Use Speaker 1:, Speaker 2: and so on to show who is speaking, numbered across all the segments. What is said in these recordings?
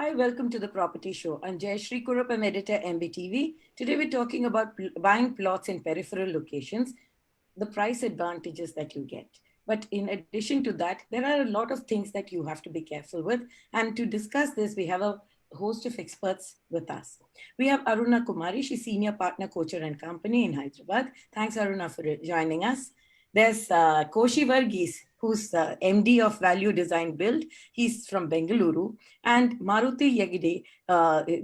Speaker 1: Hi, welcome to the Property Show. I'm Jayashree Kurupam, editor, MBTV. Today we're talking about buying plots in peripheral locations, the price advantages that you get. But in addition to that, there are a lot of things that you have to be careful with. And to discuss this, we have a host of experts with us. We have Aruna Kumari. She's Senior Partner, Kocher and Company in Hyderabad. Thanks, Aruna, for joining us. There's Koshi Varghese, who's MD of Value Design Build. He's from Bengaluru. And Maruti Yagide,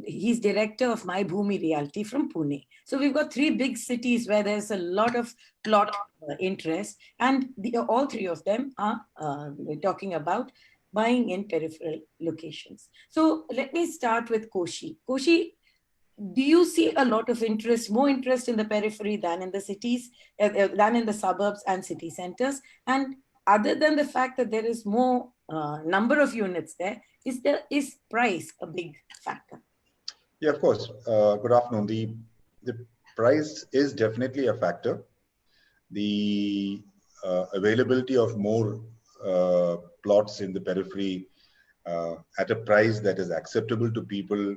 Speaker 1: he's director of My Bhumi Realty from Pune. So we've got three big cities where there's a lot of plot interest. And all three of them are talking about buying in peripheral locations. So let me start with Koshi. Koshi, do you see a lot of interest, more interest in the periphery than in the cities, than in the suburbs and city centers? And other than the fact that there is more number of units there, is price a big factor?
Speaker 2: Yeah, of course. Good afternoon. The price is definitely a factor. The availability of more plots in the periphery at a price that is acceptable to people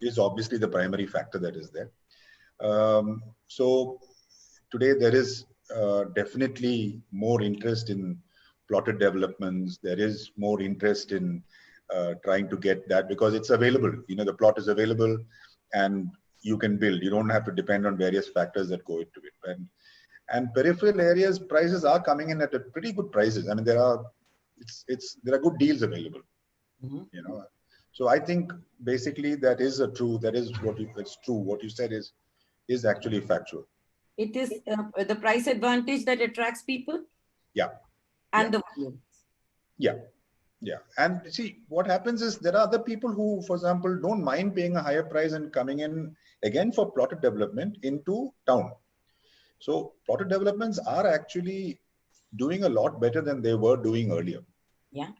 Speaker 2: is obviously the primary factor that is there. So today there is definitely more interest in plotted developments. There is more interest in trying to get that because it's available. You know, the plot is available and you can build. You don't have to depend on various factors that go into it. And peripheral areas prices are coming in at a pretty good prices. I mean, there are good deals available. Mm-hmm. You know. So I think basically that's true. What you said is actually factual.
Speaker 1: It is the price advantage that attracts people.
Speaker 2: Yeah.
Speaker 1: And the volumes.
Speaker 2: Yeah. Yeah. And see, what happens is there are other people who, for example, don't mind paying a higher price and coming in again for plotted development into town. So plotted developments are actually doing a lot better than they were doing earlier.
Speaker 1: Yeah.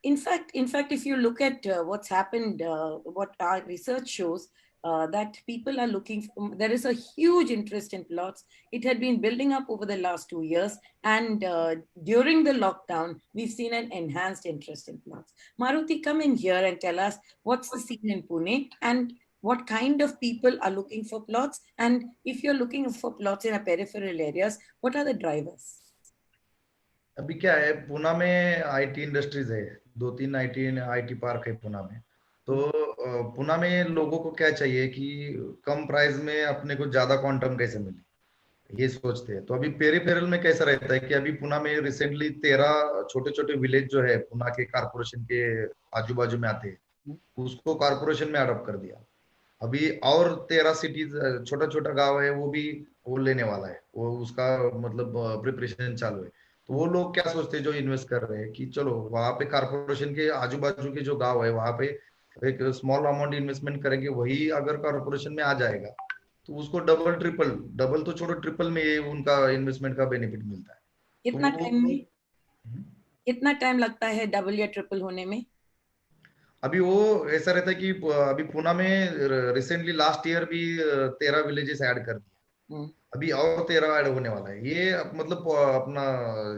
Speaker 1: In fact, if you look at what's happened, what our research shows, that people are looking for, there is a huge interest in plots. It had been building up over the last 2 years. And during the lockdown, we've seen an enhanced interest in plots. Maruti, come in here and tell us what's the scene in Pune and what kind of people are looking for plots. And if you're looking for plots in a peripheral areas, what are the drivers?
Speaker 3: अभी क्या है, पुणे में IT industries है, 2-3 IT park है पुणे में. तो पुणे में लोगों को क्या चाहिए कि कम प्राइस में अपने को ज्यादा क्वांटम कैसे मिले, ये सोचते हैं. तो अभी पेरिफेरल में कैसा रहता है कि अभी पुणे में रिसेंटली 13 छोटे छोटे विलेज जो है पुणे के कारपोरेशन के आजू बाजू में आते हैं, उसको कारपोरेशन में अडॉप्ट कर दिया. अभी और 13 सिटीज छोटा छोटा गांव है वो लेने वाला है, वो उसका मतलब प्रिपरेशन चालू है. तो वो लोग क्या सोचते हैं जो इन्वेस्ट कर रहे हैं कि चलो वहां पे कारपोरेशन के आजू बाजू के जो गांव है वहां पे एक स्मॉल अमाउंट इन्वेस्टमेंट करेंगे, वही अगर कारपोरेशन में आ जाएगा तो उसको डबल तो छोड़ो ट्रिपल में ये उनका इन्वेस्टमेंट का बेनिफिट मिलता है.
Speaker 1: कितना टाइम लगता है डबल या ट्रिपल होने में?
Speaker 3: अभी वो ऐसा रहता है कि अभी पुणे में रिसेंटली लास्ट ईयर भी 13 विलेजेस ऐड कर दिए, अभी और 13 ऐड होने वाला है. ये मतलब अपना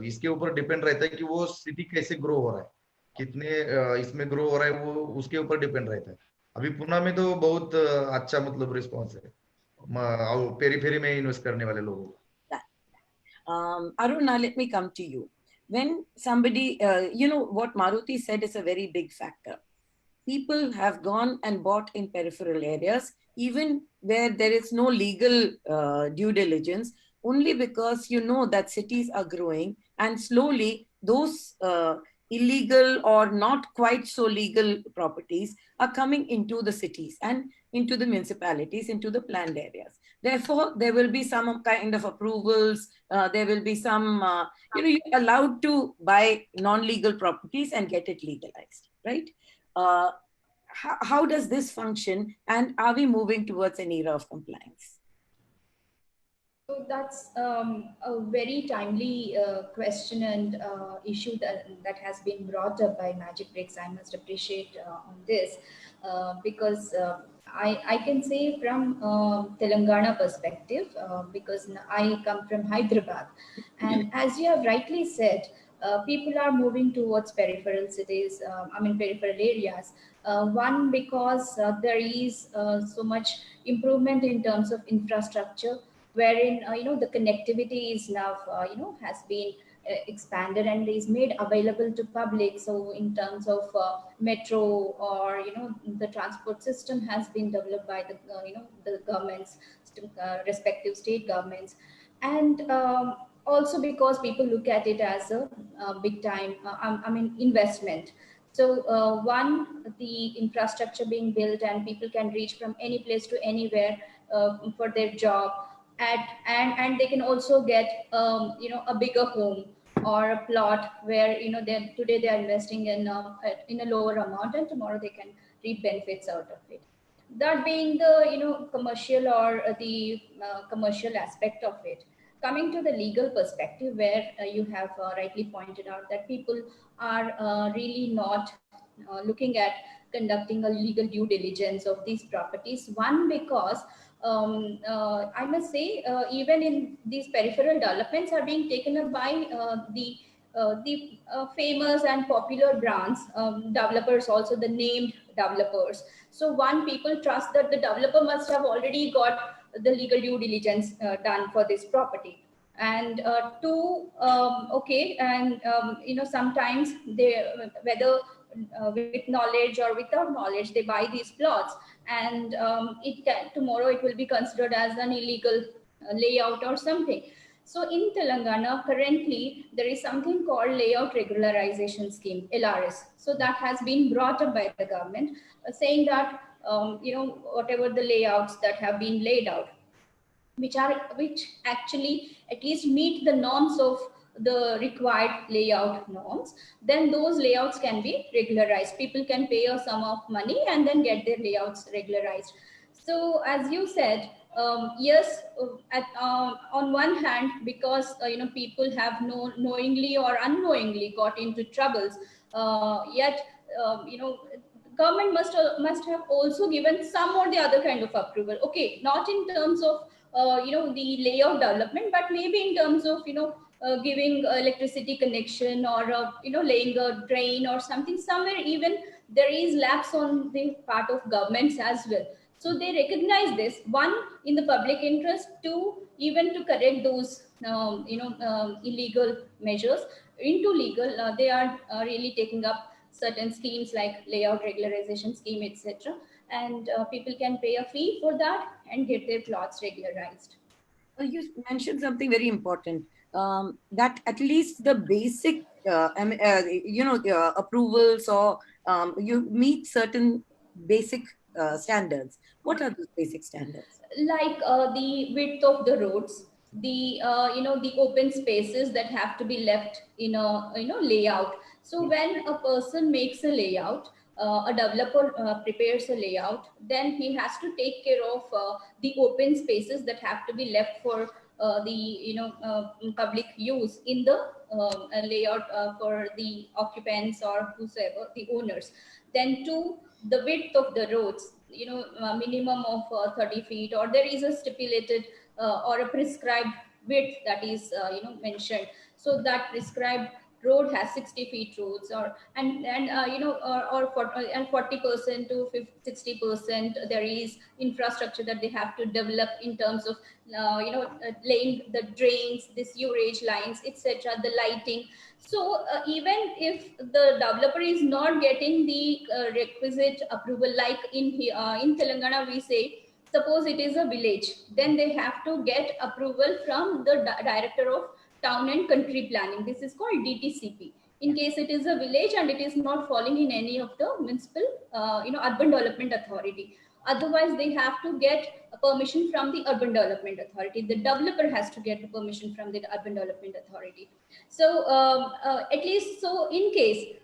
Speaker 3: इसके ऊपर डिपेंड रहता है कि वो सिटी कैसे ग्रो हो रहा है, कितने इसमें ग्रो हो रहा है, वो उसके ऊपर डिपेंड रहता है. अभी पुणे में तो बहुत अच्छा मतलब रिस्पॉन्स है पेरीफेरी में इन्वेस्ट करने वाले लोगों को.
Speaker 1: Aruna, let me come to you. When somebody, what Maruti said is a very big factor. People have gone and bought in peripheral areas, even where there is no legal due diligence, only because that cities are growing and slowly those illegal or not quite so legal properties are coming into the cities and into the municipalities, into the planned areas. Therefore, there will be some kind of approvals. There will be some, you're allowed to buy non-legal properties and get it legalized, right? How does this function, and are we moving towards an era of compliance?
Speaker 4: So that's a very timely question and issue that has been brought up by Magic Bricks. I must appreciate on this because I can say from Telangana perspective because I come from Hyderabad, and as you have rightly said, people are moving towards peripheral cities, peripheral areas. One, because there is so much improvement in terms of infrastructure, wherein the connectivity is now has been expanded and is made available to public. So in terms of metro, or the transport system has been developed by the governments, respective state governments. And also because people look at it as a big time investment. So one, the infrastructure being built and people can reach from any place to anywhere for their job, and they can also get a bigger home or a plot where they today they are investing in a lower amount, and tomorrow they can reap benefits out of it. That being the commercial, or the commercial aspect of it. Coming to the legal perspective, where you have rightly pointed out that people are really not looking at conducting a legal due diligence of these properties. One, because I must say, even in these peripheral developments are being taken up by the famous and popular brands, developers, also the named developers. So one, people trust that the developer must have already got the legal due diligence done for this property. And two, okay, and sometimes they, whether with knowledge or without knowledge, they buy these plots, and it can, tomorrow it will be considered as an illegal layout or something. So in Telangana, currently, there is something called Layout Regularization Scheme, LRS. So that has been brought up by the government, saying that, whatever the layouts that have been laid out, which actually at least meet the norms of the required layout norms, then those layouts can be regularized. People can pay a sum of money and then get their layouts regularized. So as you said, yes, on one hand, because people have knowingly or unknowingly got into troubles, yet government must have also given some or the other kind of approval. Okay, not in terms of the layout development, but maybe in terms of giving electricity connection, or laying a drain or something. Somewhere even there is lapse on the part of governments as well. So they recognize this, one, in the public interest, two, even to correct those illegal measures into legal. They are really taking up certain schemes like layout regularization scheme, etc. And people can pay a fee for that and get their plots regularized.
Speaker 1: You mentioned something very important, that at least the basic, approvals, or you meet certain basic standards. What are those basic standards?
Speaker 4: Like the width of the roads, the the open spaces that have to be left in a layout. So when a person makes a layout, a developer prepares a layout, then he has to take care of the open spaces that have to be left for the public use in the layout for the occupants or whosoever the owners. Then two, the width of the roads, minimum of 30 feet, or there is a stipulated or a prescribed width that is mentioned. So that prescribed road has 60 feet roads, or and 40% to 60% there is infrastructure that they have to develop in terms of laying the drains, the sewerage lines, etc., the lighting. So even if the developer is not getting the requisite approval, like in Telangana we say, suppose it is a village, then they have to get approval from the director of town and country planning. This is called DTCP. In case it is a village and it is not falling in any of the municipal, urban development authority. Otherwise, they have to get a permission from the urban development authority. The developer has to get the permission from the urban development authority. So at least, so in case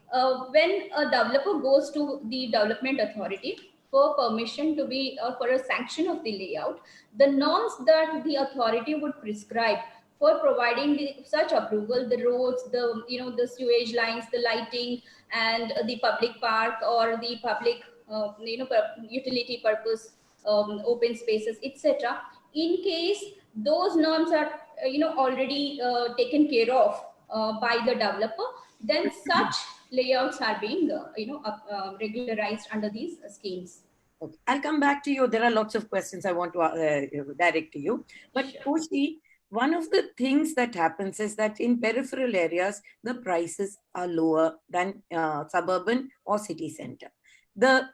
Speaker 4: when a developer goes to the development authority for permission to be, or for a sanction of the layout, the norms that the authority would prescribe for providing such approval, the roads, the sewage lines, the lighting, and the public park or the public utility purpose open spaces, etc. In case those norms are already taken care of by the developer, then such layouts are being regularized under these schemes.
Speaker 1: Okay. I'll come back to you. There are lots of questions I want to direct to you. But
Speaker 4: Sure.
Speaker 1: Koshi, one of the things that happens is that in peripheral areas, the prices are lower than suburban or city center. The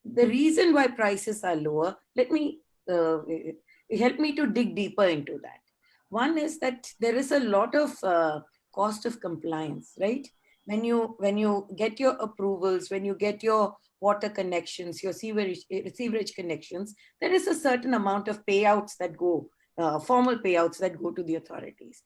Speaker 1: reason why prices are lower, let me help me to dig deeper into that. One is that there is a lot of cost of compliance, right? When you get your approvals, when you get your water connections, your sewerage connections, there is a certain amount of payouts that go, formal payouts that go to the authorities.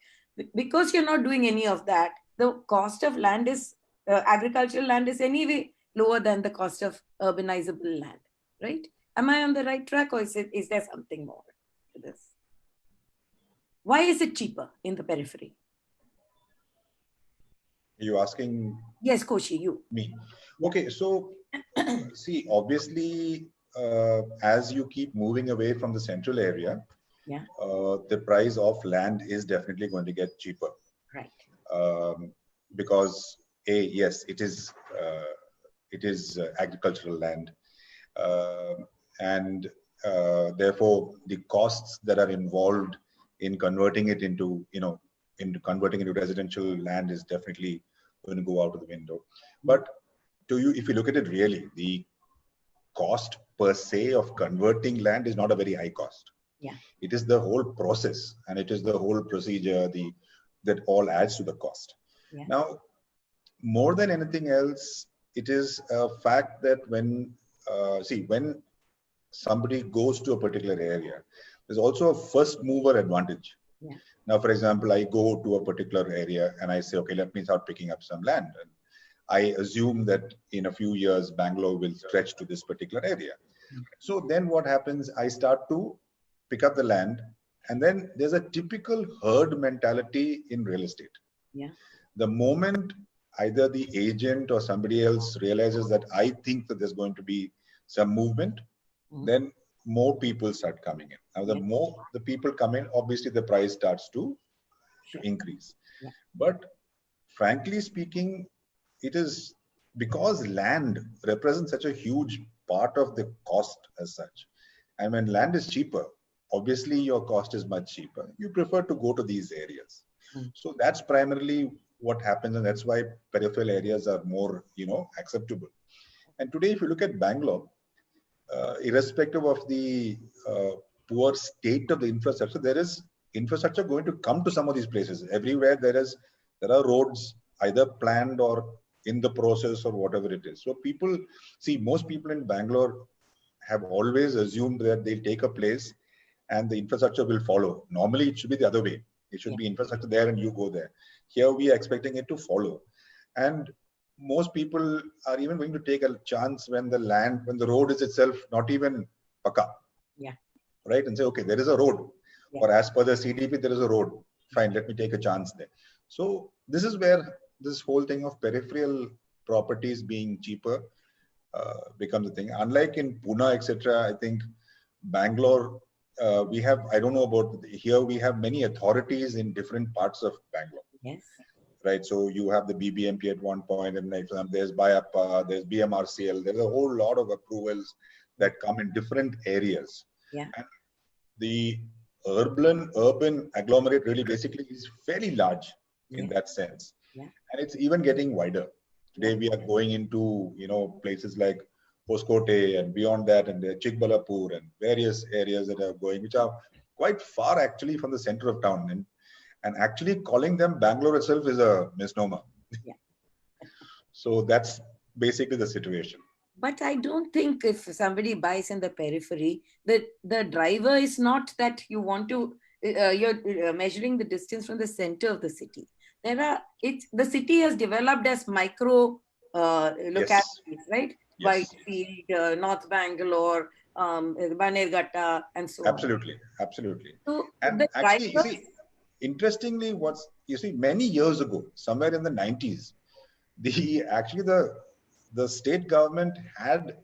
Speaker 1: Because you're not doing any of that, the cost of land is, agricultural land is anyway lower than the cost of urbanizable land, right? Am I on the right track, or is there something more to this? Why is it cheaper in the periphery?
Speaker 2: Are you asking
Speaker 1: Yes, Koshi, you.
Speaker 2: me? Okay, so see, obviously, as you keep moving away from the central area,
Speaker 1: Yeah.
Speaker 2: The price of land is definitely going to get cheaper.
Speaker 1: Right.
Speaker 2: Because yes, it is agricultural land, and therefore the costs that are involved in converting it into residential land is definitely going to go out of the window. But if you look at it really, the cost per se of converting land is not a very high cost.
Speaker 1: Yeah.
Speaker 2: It is the whole process, and it is the whole procedure that all adds to the cost.
Speaker 1: Yeah.
Speaker 2: Now, more than anything else, it is a fact that when somebody goes to a particular area, there's also a first mover advantage.
Speaker 1: Yeah.
Speaker 2: Now, for example, I go to a particular area and I say, okay, let me start picking up some land. And I assume that in a few years, Bangalore will stretch to this particular area. So then what happens, I start to pick up the land, and then there's a typical herd mentality in real estate.
Speaker 1: Yeah.
Speaker 2: The moment either the agent or somebody else realizes that I think that there's going to be some movement, then more people start coming in. Now, the more the people come in, obviously the price starts to increase.
Speaker 1: Yeah.
Speaker 2: But frankly speaking, it is because land represents such a huge part of the cost as such. And when land is cheaper, obviously your cost is much cheaper. You prefer to go to these areas. So that's primarily what happens, and that's why peripheral areas are more, acceptable. And today, if you look at Bangalore, irrespective of the poor state of the infrastructure, there is infrastructure going to come to some of these places. Everywhere there are roads either planned or in the process or whatever it is. So most people in Bangalore have always assumed that they'll take a place and the infrastructure will follow. Normally, it should be the other way. It should be infrastructure there and you go there. Here, we are expecting it to follow. And most people are even going to take a chance when the road is itself not even pakka.
Speaker 1: Yeah.
Speaker 2: Right? And say, okay, there is a road.
Speaker 1: Yeah.
Speaker 2: Or as per the CDP, there is a road. Fine, let me take a chance there. So this is where this whole thing of peripheral properties being cheaper becomes a thing. Unlike in Pune, etc., I think Bangalore, we have many authorities in different parts of Bangalore.
Speaker 1: Yes.
Speaker 2: Right. So you have the BBMP at one point, and there's BIAPA, there's BMRCL. There's a whole lot of approvals that come in different areas.
Speaker 1: Yeah.
Speaker 2: And the urban agglomerate really basically is fairly large in that sense.
Speaker 1: Yeah.
Speaker 2: And it's even getting wider. Today we are going into, places like Hoskote and beyond that, and Chikbalapur and various areas that are going, which are quite far actually from the center of town. And actually calling them Bangalore itself is a misnomer.
Speaker 1: Yeah.
Speaker 2: So that's basically the situation.
Speaker 1: But I don't think if somebody buys in the periphery, the driver is not that you want to, you're measuring the distance from the center of the city. The city has developed as micro localities, right?
Speaker 2: Yes.
Speaker 1: Whitefield, North Bangalore, Banerghatta, and so
Speaker 2: Absolutely.
Speaker 1: on.
Speaker 2: Absolutely.
Speaker 1: So
Speaker 2: And actually, interestingly, many years ago, somewhere in the 90s, the state government had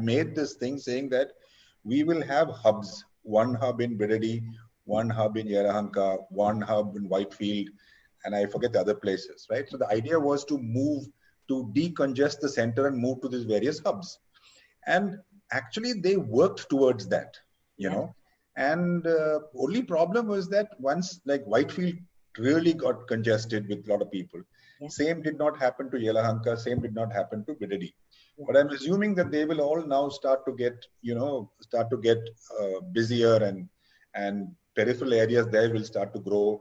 Speaker 2: made this thing saying that we will have hubs, one hub in Bidadi, one hub in Yerahanka, one hub in Whitefield, and I forget the other places, right? So the idea was to decongest the center and move to these various hubs. And actually they worked towards that, you know. And only problem was that once like Whitefield really got congested with a lot of people. Same did not happen to Yelahanka, same did not happen to Bidadi. But I'm assuming that they will all now start to get, busier, and peripheral areas there will start to grow.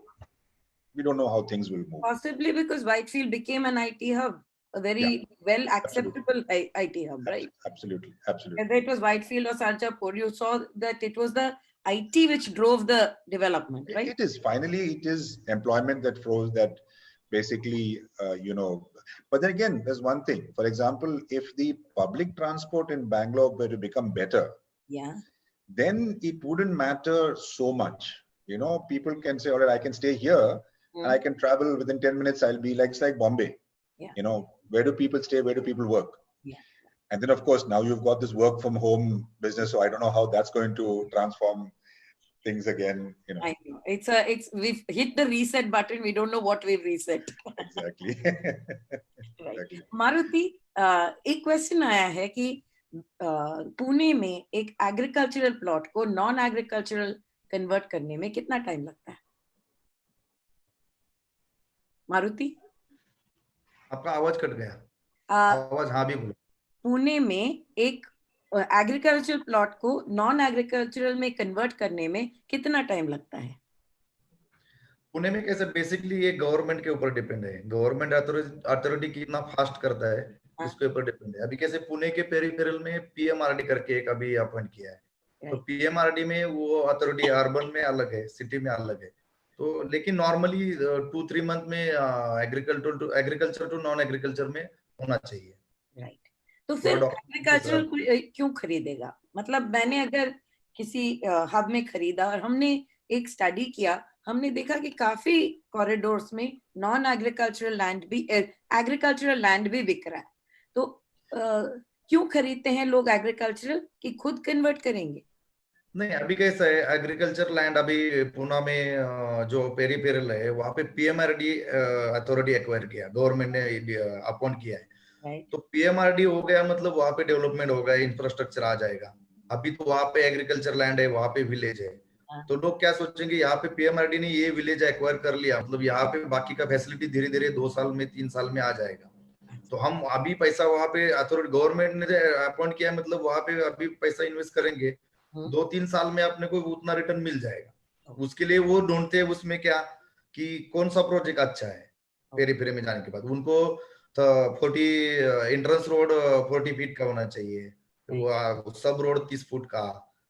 Speaker 2: We don't know how things will move.
Speaker 1: Possibly because Whitefield became an IT hub, a very well acceptable IT hub, right?
Speaker 2: Absolutely.
Speaker 1: Whether it was Whitefield or Sarjapur, you saw that it was the IT which drove the development, right?
Speaker 2: It is. Finally, it is employment that froze that basically, But then again, there's one thing. For example, if the public transport in Bangalore were to become better, then it wouldn't matter so much. You know, people can say, all right, I can stay here and I can travel within 10 minutes. I'll be like, it's like Bombay. You know, where do people stay? Where do people work? And then, of course, now you've got this work from home business. So I don't know how that's going to transform things again. You know,
Speaker 1: I know. We've hit the reset button. We don't know what we've reset.
Speaker 2: Exactly.
Speaker 1: Right. Maruti, एक question आया है कि पुणे में एक agricultural plot को non agricultural convert करने में कितना टाइम लगता है? मारुति,
Speaker 3: आपका आवाज कट गया। आवाज हाँ भी बोलो।
Speaker 1: पुणे में एक एग्रीकल्चरल प्लॉट को नॉन एग्रीकल्चरल में कन्वर्ट करने में कितना टाइम लगता है?
Speaker 3: पुणे में कैसे बेसिकली ये गवर्नमेंट के ऊपर डिपेंड है। गवर्नमेंट अथॉरिटी कितना फास्ट करता है इसके ऊपर डिपेंड है। अभी कैसे पुणे के पेरिफेरल में पीएमआरडी करके एक अभी अपॉइंट किया है, तो पीएमआरडी में वो अथॉरिटी अर्बन में अलग है, सिटी में अलग है। तो लेकिन नॉर्मली 2-3 मंथ में एग्रीकल्चर टू नॉन एग्रीकल्चर में होना चाहिए।
Speaker 1: राइट, तो फिर एग्रीकल्चरल क्यों खरीदेगा? मतलब मैंने अगर किसी हब में खरीदा और हमने एक स्टडी किया, हमने देखा कि काफी कॉरिडोर्स में नॉन एग्रीकल्चरल लैंड भी एग्रीकल्चरल लैंड भी बिक रहा है, तो क्यों खरीदते हैं लोग एग्रीकल्चरल कि खुद कन्वर्ट करेंगे?
Speaker 3: नहीं, अभी कैसा है एग्रीकल्चर लैंड अभी पुणे में जो पेरिफेरल है वहां पे पीएमआरडी अथॉरिटी एक्वायर किया, गवर्नमेंट ने अपॉइंट किया है। तो पीएमआरडी हो गया मतलब वहां पे डेवलपमेंट हो गया, इंफ्रास्ट्रक्चर आ जाएगा। अभी तो वहां पे एग्रीकल्चर लैंड है, वहां पे विलेज है, तो लोग क्या सोचेंगे यहाँ पे पीएमआरडी ने ये विलेज एक्वायर कर लिया मतलब यहाँ पे बाकी का फैसिलिटी धीरे धीरे 2 साल में 3 साल में आ जाएगा। तो हम अभी पैसा वहां पे अथॉरिटी गवर्नमेंट ने अपॉइंट किया मतलब वहां पे अभी पैसा इन्वेस्ट करेंगे, 2-3 साल में अपने को उतना रिटर्न मिल जाएगा। उसके लिए वो ढूंढते हैं उसमें क्या कि कौन सा प्रोजेक्ट अच्छा है। पेरीफेरी में जाने के बाद उनको 40 एंट्रेंस रोड 40 फीट का होना चाहिए, सब रोड 30 फुट का,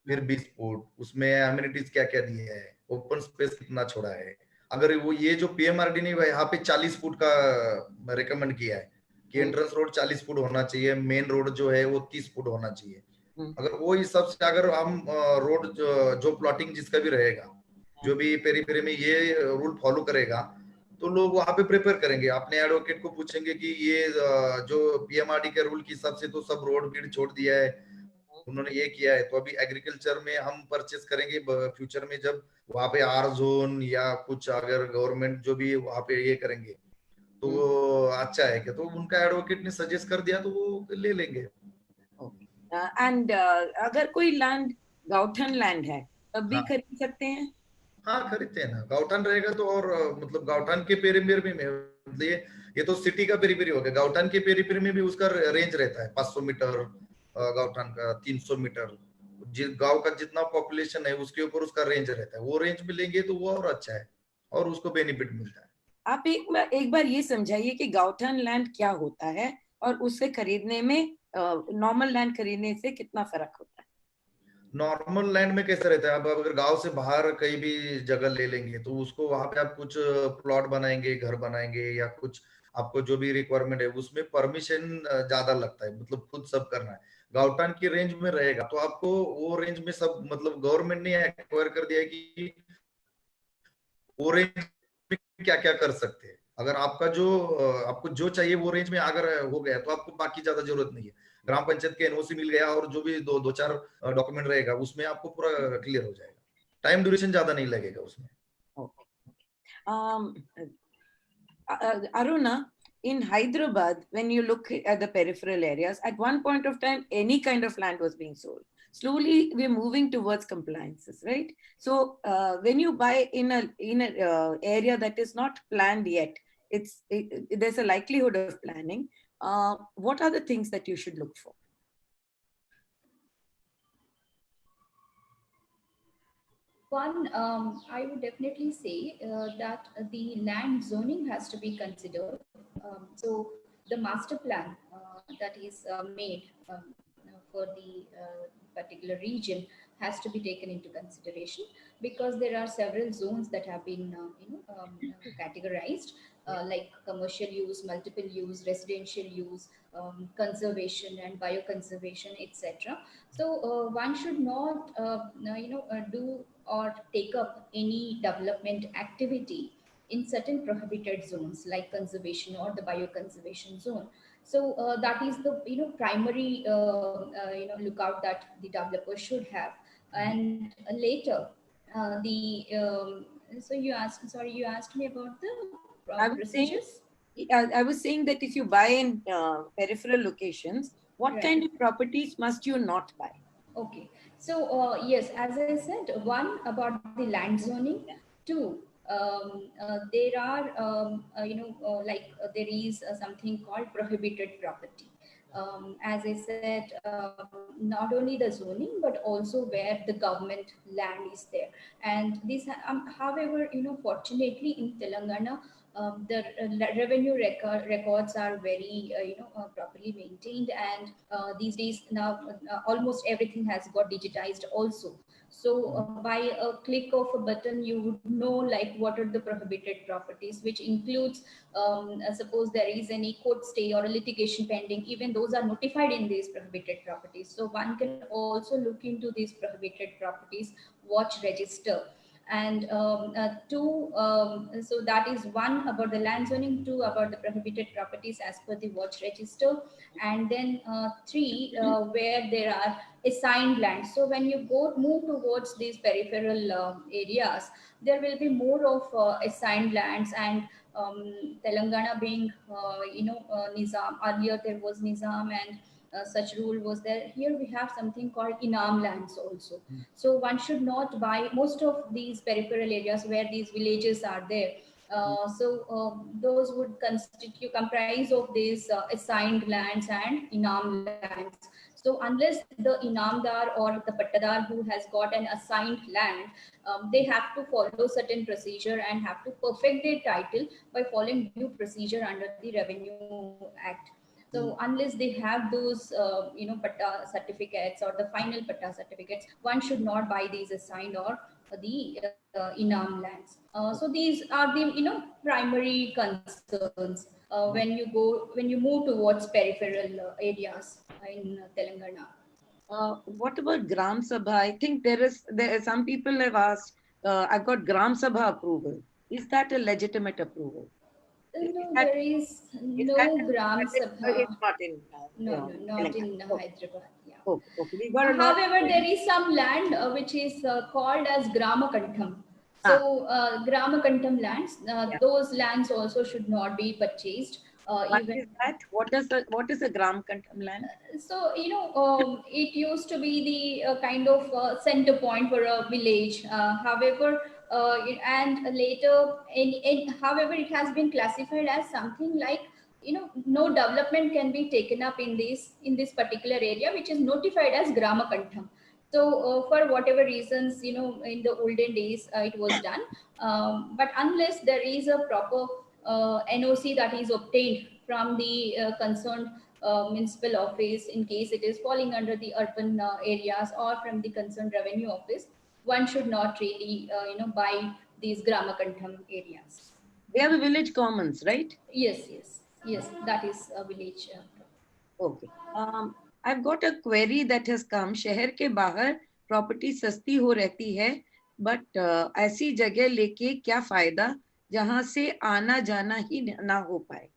Speaker 3: फिर 20 फुट, उसमें एमिनिटीज क्या क्या दिए है, ओपन स्पेस कितना छोड़ा है। अगर वो ये जो पीएमआरडी ने यहाँ पे 40 फुट का रिकमेंड किया है कि एंट्रेंस रोड 40 फुट होना चाहिए, मेन रोड जो है वो 30 फुट होना चाहिए। अगर वो हिसाब से अगर हम रोड जो प्लॉटिंग जिसका भी रहेगा, जो भी पेरीफेरी में ये रूल फॉलो करेगा, तो लोग वहां पे प्रिपेयर करेंगे। अपने एडवोकेट को पूछेंगे कि ये जो पीएमआरडी के रूल के हिसाब से तो सब रोड बीड छोड़ दिया है, उन्होंने ये किया है, तो अभी एग्रीकल्चर में हम परचेस करेंगे फ्यूचर में जब वहां पे आर जोन या कुछ अगर गवर्नमेंट जो भी वहां पे ये करेंगे तो वो अच्छा है क्या, तो उनका एडवोकेट ने सजेस्ट कर दिया तो वो ले लेंगे।
Speaker 1: एंड अगर कोई लैंड गाउठन लैंड है तब भी खरीद सकते हैं?
Speaker 3: हाँ खरीदते हैं ना, गाउठन रहेगा तो, और मतलब गाउठन के पेरीफेरी में ये तो सिटी का पेरीफेरी हो गया, गाउठन के पेरीफेरी में भी उसका रेंज रहता है 500 मीटर गाउठन का, 300 मीटर, गांव का जितना पॉपुलेशन है उसके ऊपर उसका रेंज रहता है। वो रेंज में लेंगे तो वो और अच्छा है और उसको बेनिफिट मिलता है।
Speaker 1: आप एक बार ये समझाइए कि गाउठन लैंड क्या होता है और उससे खरीदने में नॉर्मल लैंड खरीदने से कितना फर्क होता है?
Speaker 3: नॉर्मल लैंड में कैसे रहता है, अब अगर गांव से बाहर कहीं भी जगह ले लेंगे तो उसको वहां पे आप कुछ प्लॉट बनाएंगे, घर बनाएंगे या कुछ आपको जो भी रिक्वायरमेंट है उसमें परमिशन ज्यादा लगता है, मतलब खुद सब करना है। गाउठन की रेंज में रहेगा तो आपको वो रेंज में सब मतलब गवर्नमेंट ने एक्वायर कर दिया है कि वो रेंज में क्या क्या कर सकते हैं। अगर आपको जो चाहिए वो रेंज में अगर हो गया तो आपको बाकी ज्यादा जरूरत नहीं है। ग्राम पंचायत के एनओसी मिल गया और जो भी 2-4 डॉक्यूमेंट रहेगा उसमें आपको पूरा क्लियर हो जाएगा, टाइम ड्यूरेशन ज्यादा नहीं लगेगा उसमें।
Speaker 1: Aruna, in Hyderabad, when you look at the peripheral areas, at one point of time, any kind of land was being sold. Slowly, we're moving towards compliances, right? So when you buy in a area that is not planned yet, there's a likelihood of planning. What are the things that you should look for?
Speaker 4: One, I would definitely say that the land zoning has to be considered. So the master plan that is made for the particular region has to be taken into consideration, because there are several zones that have been categorized, like commercial use, multiple use, residential use, conservation and bioconservation, etc. So one should not do or take up any development activity in certain prohibited zones like conservation or the bioconservation zone. So that is the primary lookout that the developer should have. And later the so you asked me about the
Speaker 1: I was saying,
Speaker 4: procedures.
Speaker 1: I was saying that if you buy in peripheral locations, what
Speaker 4: Right.
Speaker 1: kind of properties must you not buy?
Speaker 4: Okay. So, yes, as I said, one about the land zoning, two, there are, there is something called prohibited property. As I said, not only the zoning, but also where the government land is there. And these, however, fortunately in Telangana, the revenue records are very properly maintained, and these days now almost everything has got digitized also. So by a click of a button you would know like what are the prohibited properties, which includes suppose there is any court stay or a litigation pending, even those are notified in these prohibited properties. So one can also look into these prohibited properties watch register. And two, so that is one about the land zoning, two about the prohibited properties as per the watch register, and then three, where there are assigned lands. So when you move towards these peripheral areas, there will be more of assigned lands. And Telangana being Nizam, earlier there was Nizam, and such rule was there. Here we have something called Inam lands also. So one should not buy most of these peripheral areas where these villages are there. Those would comprise of these assigned lands and Inam lands. So unless the Inamdar or the Pattadar who has got an assigned land, they have to follow certain procedure and have to perfect their title by following due procedure under the Revenue Act. So unless they have those, patta certificates or the final patta certificates, one should not buy these assigned or the Inam lands. So these are the primary concerns when you move towards peripheral areas in Telangana.
Speaker 1: What about Gram Sabha? I think there some people have asked, I've got Gram Sabha approval. Is that a legitimate approval? Is
Speaker 4: No,
Speaker 1: that,
Speaker 4: there is
Speaker 1: is that
Speaker 4: no Gram
Speaker 1: it's
Speaker 4: Sabha.
Speaker 1: not in
Speaker 4: No, not
Speaker 1: Telangana?
Speaker 4: in
Speaker 1: Okay,
Speaker 4: Hyderabad. Yeah.
Speaker 1: okay, okay. We got a lot.
Speaker 4: However, there is some land which is called as Gramakantham.
Speaker 1: Ah,
Speaker 4: So, Gramakantham lands,
Speaker 1: yeah.
Speaker 4: those lands also should not be purchased.
Speaker 1: What
Speaker 4: Even
Speaker 1: is that? What is a Gram Kantam land?
Speaker 4: so, it used to be the kind of center point for a village. However, and later, however, it has been classified as something like no development can be taken up in this particular area, which is notified as Gramakantham. So for whatever reasons, in the olden days, it was done. But unless there is a proper NOC that is obtained from the concerned municipal office, in case it is falling under the urban areas, or from the concerned revenue office, one should not really, buy these Gramakantham areas.
Speaker 1: They are the village commons, right?
Speaker 4: Yes, yes, yes. That is a village.
Speaker 1: Okay. I've got a query that has come. शहर के बाहर property सस्ती हो रहती है, but ऐसी जगह लेके क्या फायदा जहां से आना जाना ही ना हो पाए.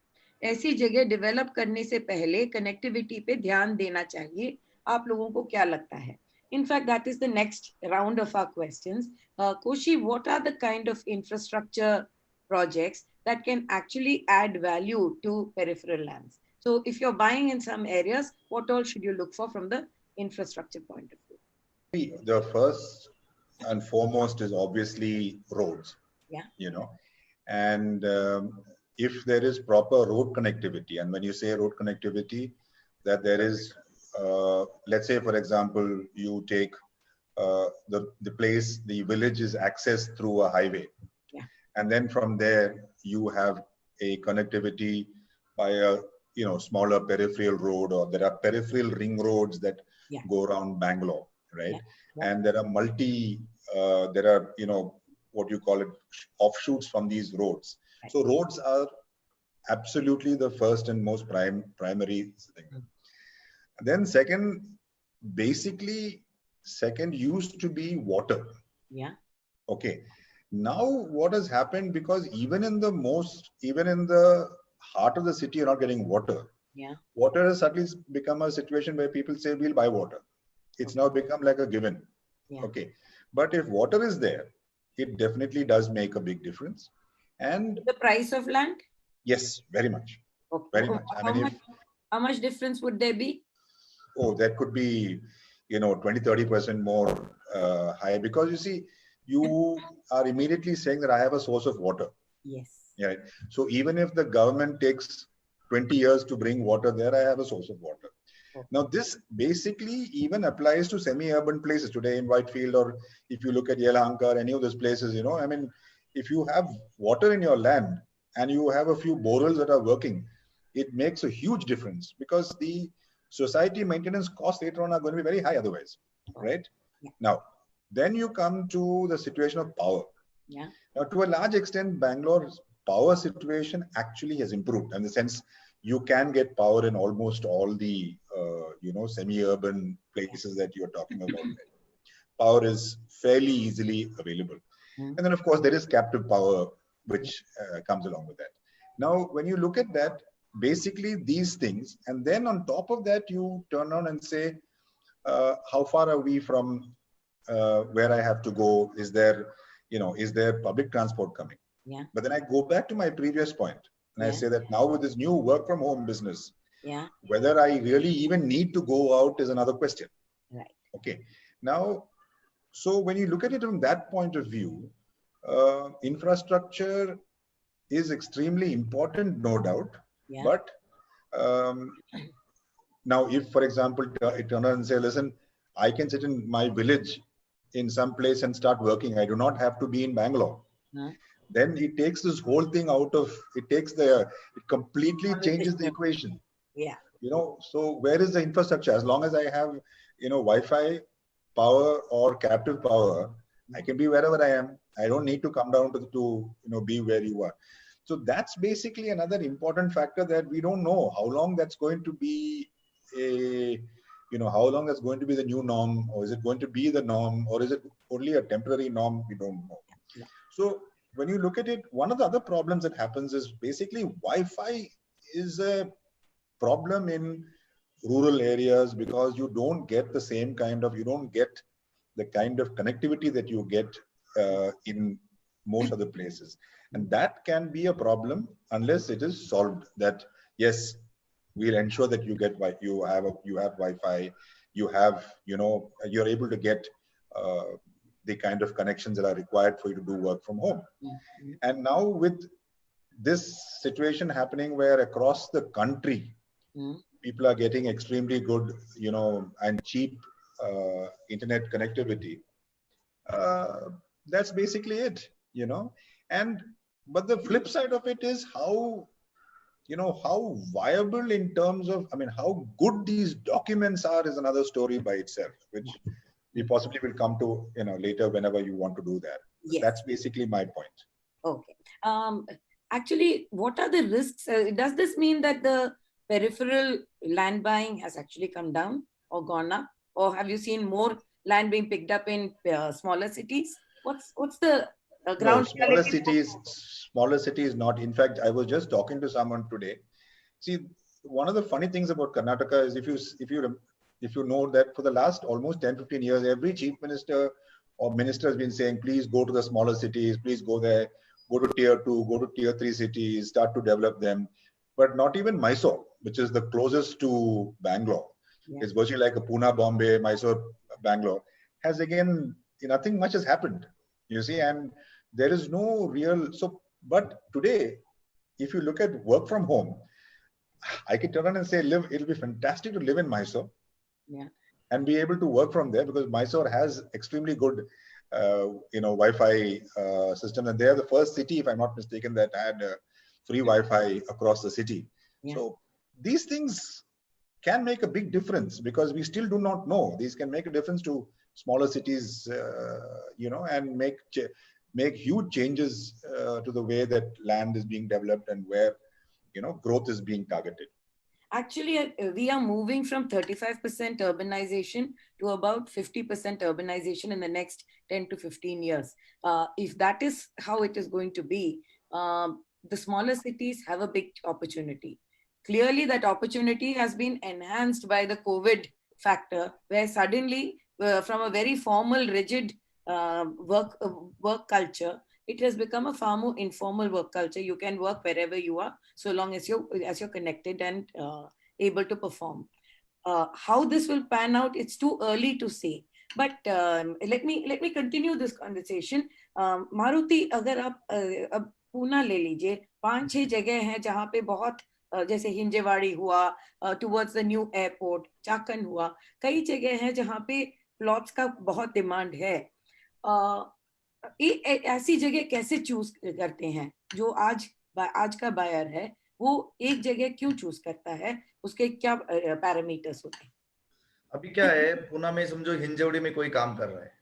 Speaker 1: ऐसी जगह डेवलप करने से पहले कनेक्टिविटी पे ध्यान देना चाहिए. आप लोगों को क्या लगता है? In fact, that is the next round of our questions. Koshi, what are the kind of infrastructure projects that can actually add value to peripheral lands. So if you're buying in some areas, what all should you look for from the infrastructure point of view?
Speaker 2: The first and foremost is obviously roads.
Speaker 1: Yeah.
Speaker 2: You know, and if there is proper road connectivity, and when you say road connectivity, that there is, let's say, for example, you take the place, the village is accessed through a highway.
Speaker 1: Yeah.
Speaker 2: And then from there, you have a connectivity by a, smaller peripheral road, or there are peripheral ring roads that
Speaker 1: Yeah.
Speaker 2: go around Bangalore, right?
Speaker 1: Yeah. Yeah.
Speaker 2: And there are there are, what you call it, offshoots from these roads.
Speaker 1: Right.
Speaker 2: So roads are absolutely the first and most primary thing. Then second used to be water.
Speaker 1: Yeah.
Speaker 2: Okay. Now what has happened, because even in the heart of the city, you're not getting water.
Speaker 1: Yeah.
Speaker 2: Water has suddenly become a situation where people say we'll buy water. It's now become like a given.
Speaker 1: Yeah.
Speaker 2: Okay. But if water is there, it definitely does make a big difference. And
Speaker 1: the price of land?
Speaker 2: Yes, very much.
Speaker 1: Okay.
Speaker 2: Very much.
Speaker 1: How much difference would there be?
Speaker 2: Oh, that could be, 20-30% more higher, because you see, you are immediately saying that I have a source of water.
Speaker 1: Yes.
Speaker 2: Yeah. So even if the government takes 20 years to bring water there, I have a source of water. Okay. Now, this basically even applies to semi-urban places today in Whitefield, or if you look at Yelahanka, any of those places, if you have water in your land and you have a few borers that are working, it makes a huge difference, because the society maintenance costs later on are going to be very high otherwise, right?
Speaker 1: Yeah.
Speaker 2: Now, then you come to the situation of power.
Speaker 1: Yeah.
Speaker 2: Now, to a large extent, Bangalore's power situation actually has improved, in the sense you can get power in almost all the, semi-urban places that you're talking about. Power is fairly easily available. And then, of course, there is captive power, which comes along with that. Now, when you look at that, basically these things, and then on top of that, you turn around and say, how far are we from where I have to go? Is there public transport coming?
Speaker 1: Yeah.
Speaker 2: But then I go back to my previous point, and I say that now with this new work from home business, whether I really even need to go out is another question.
Speaker 1: Right.
Speaker 2: Okay. Now, so when you look at it from that point of view, infrastructure is extremely important, no doubt.
Speaker 1: Yeah.
Speaker 2: But now, if, for example, it turn around and say, listen, I can sit in my village in some place and start working. I do not have to be in Bangalore. Then it takes this whole thing it completely changes the equation.
Speaker 1: Yeah.
Speaker 2: So where is the infrastructure? As long as I have, Wi-Fi, power or captive power, I can be wherever I am. I don't need to come down to be where you are. So that's basically another important factor, that we don't know how long that's going to be how long that's going to be the new norm, or is it going to be the norm, or is it only a temporary norm? We don't know.
Speaker 1: Yeah.
Speaker 2: So when you look at it, one of the other problems that happens is basically Wi-Fi is a problem in rural areas, because you don't get the kind of connectivity that you get in most other places. And that can be a problem unless it is solved, that yes, we'll ensure that you have Wi-Fi, you're able to get the kind of connections that are required for you to do work from home.
Speaker 1: Mm-hmm.
Speaker 2: And now with this situation happening, where across the country, people are getting extremely good, and cheap internet connectivity, that's basically it, but the flip side of it is how viable in terms of, how good these documents are is another story by itself, which we possibly will come to, later whenever you want to do that.
Speaker 1: Yes.
Speaker 2: That's basically my point.
Speaker 1: Okay. Actually, what are the risks? Does this mean that the peripheral land buying has actually come down or gone up? Or have you seen more land being picked up in smaller cities? What's the ground?
Speaker 2: No, smaller cities not. In fact, I was just talking to someone today. See, one of the funny things about Karnataka is, if you know that for the last almost 10-15 years, every chief minister or minister has been saying, please go to the smaller cities, please go there. go to tier 2, go to tier 3 cities, start to develop them. But not even Mysore, which is the closest to Bangalore.
Speaker 1: Yeah.
Speaker 2: It's virtually like a Pune, Bombay, Mysore, Bangalore, has again, nothing much has happened, you see, and there is no real, but today, if you look at work from home, I could turn around and say, it'll be fantastic to live in Mysore.
Speaker 1: Yeah.
Speaker 2: And be able to work from there, because Mysore has extremely good, Wi-Fi system, and they are the first city, if I'm not mistaken, that had free Wi-Fi across the city.
Speaker 1: Yeah.
Speaker 2: So these things can make a big difference, because we still do not know. These can make a difference to smaller cities, and make huge changes to the way that land is being developed and where growth is being targeted.
Speaker 1: Actually, we are moving from 35% urbanization to about 50% urbanization in the next 10 to 15 years. If that is how it is going to be, the smaller cities have a big opportunity. Clearly, that opportunity has been enhanced by the COVID factor, where suddenly, from a very formal, rigid work culture, it has become a far more informal work culture. You can work wherever you are, so long as you're connected and able to perform. How this will pan out, it's too early to say. But let me continue this conversation. Maruti, अगर आप अब पूना ले लीजिए, 5-6 जगह हैं जहाँ पे बहुत जैसे हिंजेवाड़ी हुआ, towards the new airport, Chakan हुआ, कई जगह हैं जहाँ पे प्लॉट्स का बहुत डिमांड है. ऐसी जगह कैसे चूज करते हैं? जो आज का बायर है, वो एक जगह क्यों चूज करता है? उसके क्या पैरामीटर्स होते हैं?
Speaker 3: अभी क्या है, पुणे में समझो हिंजवड़ी में कोई काम कर रहा है,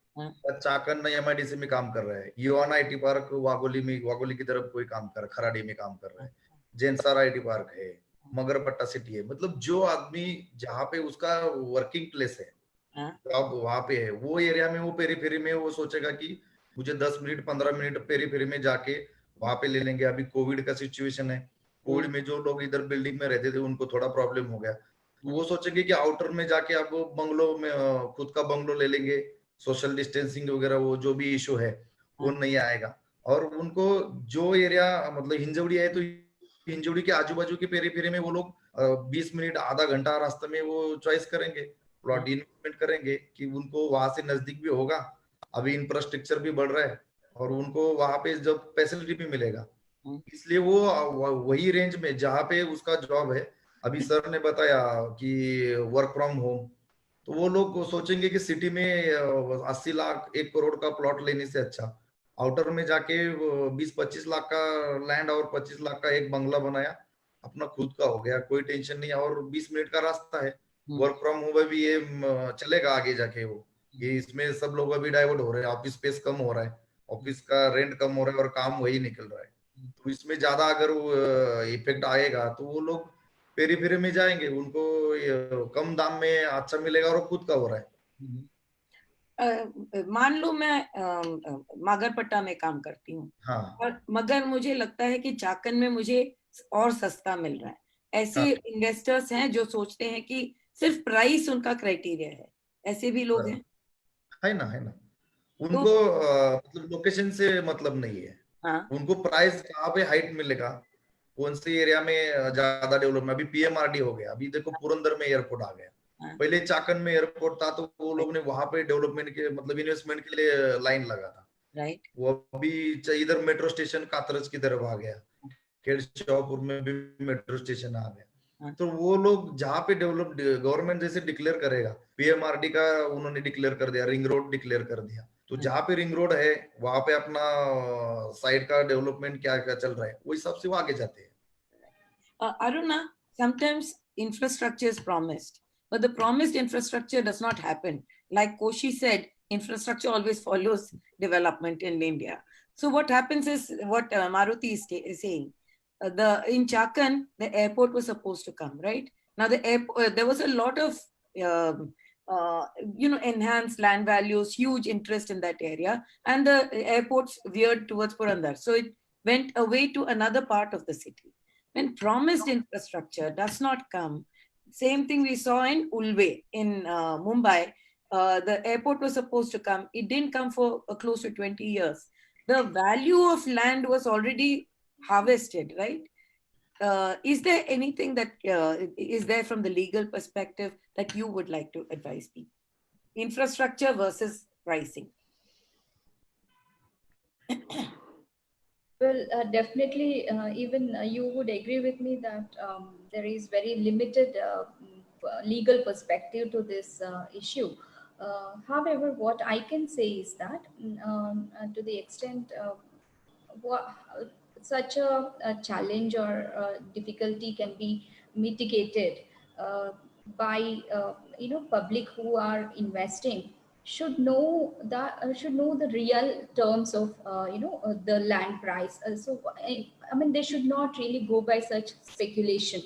Speaker 3: चाकन में एमआईडीसी में काम कर रहा है, युवान आईटी पार्क वागोली की तरफ कोई काम कर रहा है, खराड़ी में काम कर रहा है, जेनसार आईटी पार्क है, मगरपट्टा सिटी है. मतलब जो आदमी जहाँ पे उसका वर्किंग प्लेस है, जॉब वहां पे है, वो एरिया में, वो पेरीफेरी में, वो सोचेगा कि मुझे 10 मिनट 15 मिनट पेरीफेरी में जाके वहां पे ले लेंगे. अभी कोविड का सिचुएशन है, कोविड में जो लोग इधर बिल्डिंग में रहते थे उनको थोड़ा प्रॉब्लम हो गया, वो सोचेंगे कि आउटर में जाके अब बंगलो में खुद का बंगलो ले लेंगे, सोशल डिस्टेंसिंग वगैरह वो जो भी इशू है वो नहीं आएगा. और उनको जो एरिया, मतलब हिंजवड़ी है तो हिंजवड़ी के आजू बाजू के पेरीफेरी में वो लोग 20 मिनट आधा घंटा रास्ते में वो चॉइस करेंगे, प्लॉट इन्वेस्टमेंट करेंगे कि उनको वहां से नजदीक भी होगा, अभी इंफ्रास्ट्रक्चर भी बढ़ रहा है और उनको वहां पे जब फैसिलिटी भी मिलेगा, इसलिए वो वही रेंज में जहाँ पे उसका जॉब है. अभी सर ने बताया कि वर्क फ्रॉम होम, तो वो लोग सोचेंगे कि सिटी में 80 लाख 1 करोड़ का प्लॉट लेने से अच्छा आउटर में जाके 20-25 लाख का लैंड और 25 लाख का एक बंगला बनाया, अपना खुद का हो गया, कोई टेंशन नहीं, और 20 मिनट का रास्ता है. वर्क फ्रॉम होम भी ये चलेगा आगे जाके. वो ये इसमें सब लोग अभी डाइवर्ट हो रहे हैं, ऑफिस स्पेस कम हो रहा है, ऑफिस का रेंट कम हो रहा है और काम वही निकल रहा है. तो इसमें ज्यादा अगर इफेक्ट आएगा तो वो लोग पेरीफेरी में जाएंगे, उनको कम दाम में अच्छा मिलेगा और खुद का हो रहा है.
Speaker 1: मान लो मैं मागरपट्टा में काम करती हूँ, और मगर मुझे लगता है कि चाकन में मुझे और सस्ता मिल रहा है. ऐसे इन्वेस्टर्स हैं जो सोचते हैं कि सिर्फ प्राइस उनका क्राइटेरिया है, ऐसे भी लोग हैं.
Speaker 3: है ना उनको मतलब लोकेशन से मतलब नहीं है. उनको प्राइस कहाँ पे हाइट मिलेगा, कौन से एरिया में ज्यादा डेवलपमेंट. अभी पीएमआरडी हो गया, अभी देखो पुरंदर में एयरपोर्ट आ गया, पहले चाकन में एयरपोर्ट था तो वो लोग ने वहां पे डेवलपमेंट के मतलब इन्वेस्टमेंट के लिए लाइन लगा था. राइट. वो अभी इधर मेट्रो स्टेशन कातरज की तरफ आ गया, खेड़शाहपुर में भी मेट्रो स्टेशन आ गया. तो वो लोग जहाँ पे डेवलप गवर्नमेंट जैसे डिक्लेयर करेगा, पीएमआरडी का उन्होंने डिक्लेयर कर दिया, रिंग रोड डिक्लेयर कर दिया, तो जहाँ पे रिंग रोड है वहां पे अपना साइड का डेवलपमेंट क्या क्या चल रहा है वो हिसाब से वो आगे जाते हैं.
Speaker 1: Aruna, sometimes infrastructure is promised, but the promised infrastructure does not happen. Like Koshi said, infrastructure always follows development in India. So what happens is what Maruti is saying. In Chakan, the airport was supposed to come, right? Now the airport, there was a lot of enhanced land values, huge interest in that area, and the airports veered towards Purandar. So it went away to another part of the city. When promised infrastructure does not come, same thing we saw in Ulve in Mumbai. The airport was supposed to come. It didn't come for close to 20 years. the value of land was already harvested, right? Is there anything that is there from the legal perspective that you would like to advise people? Infrastructure versus pricing.
Speaker 4: Well, definitely, even you would agree with me that there is very limited legal perspective to this issue. However, what I can say is that to the extent what, such a challenge or difficulty can be mitigated by public who are investing should know the real terms of the land price. I mean, they should not really go by such speculation.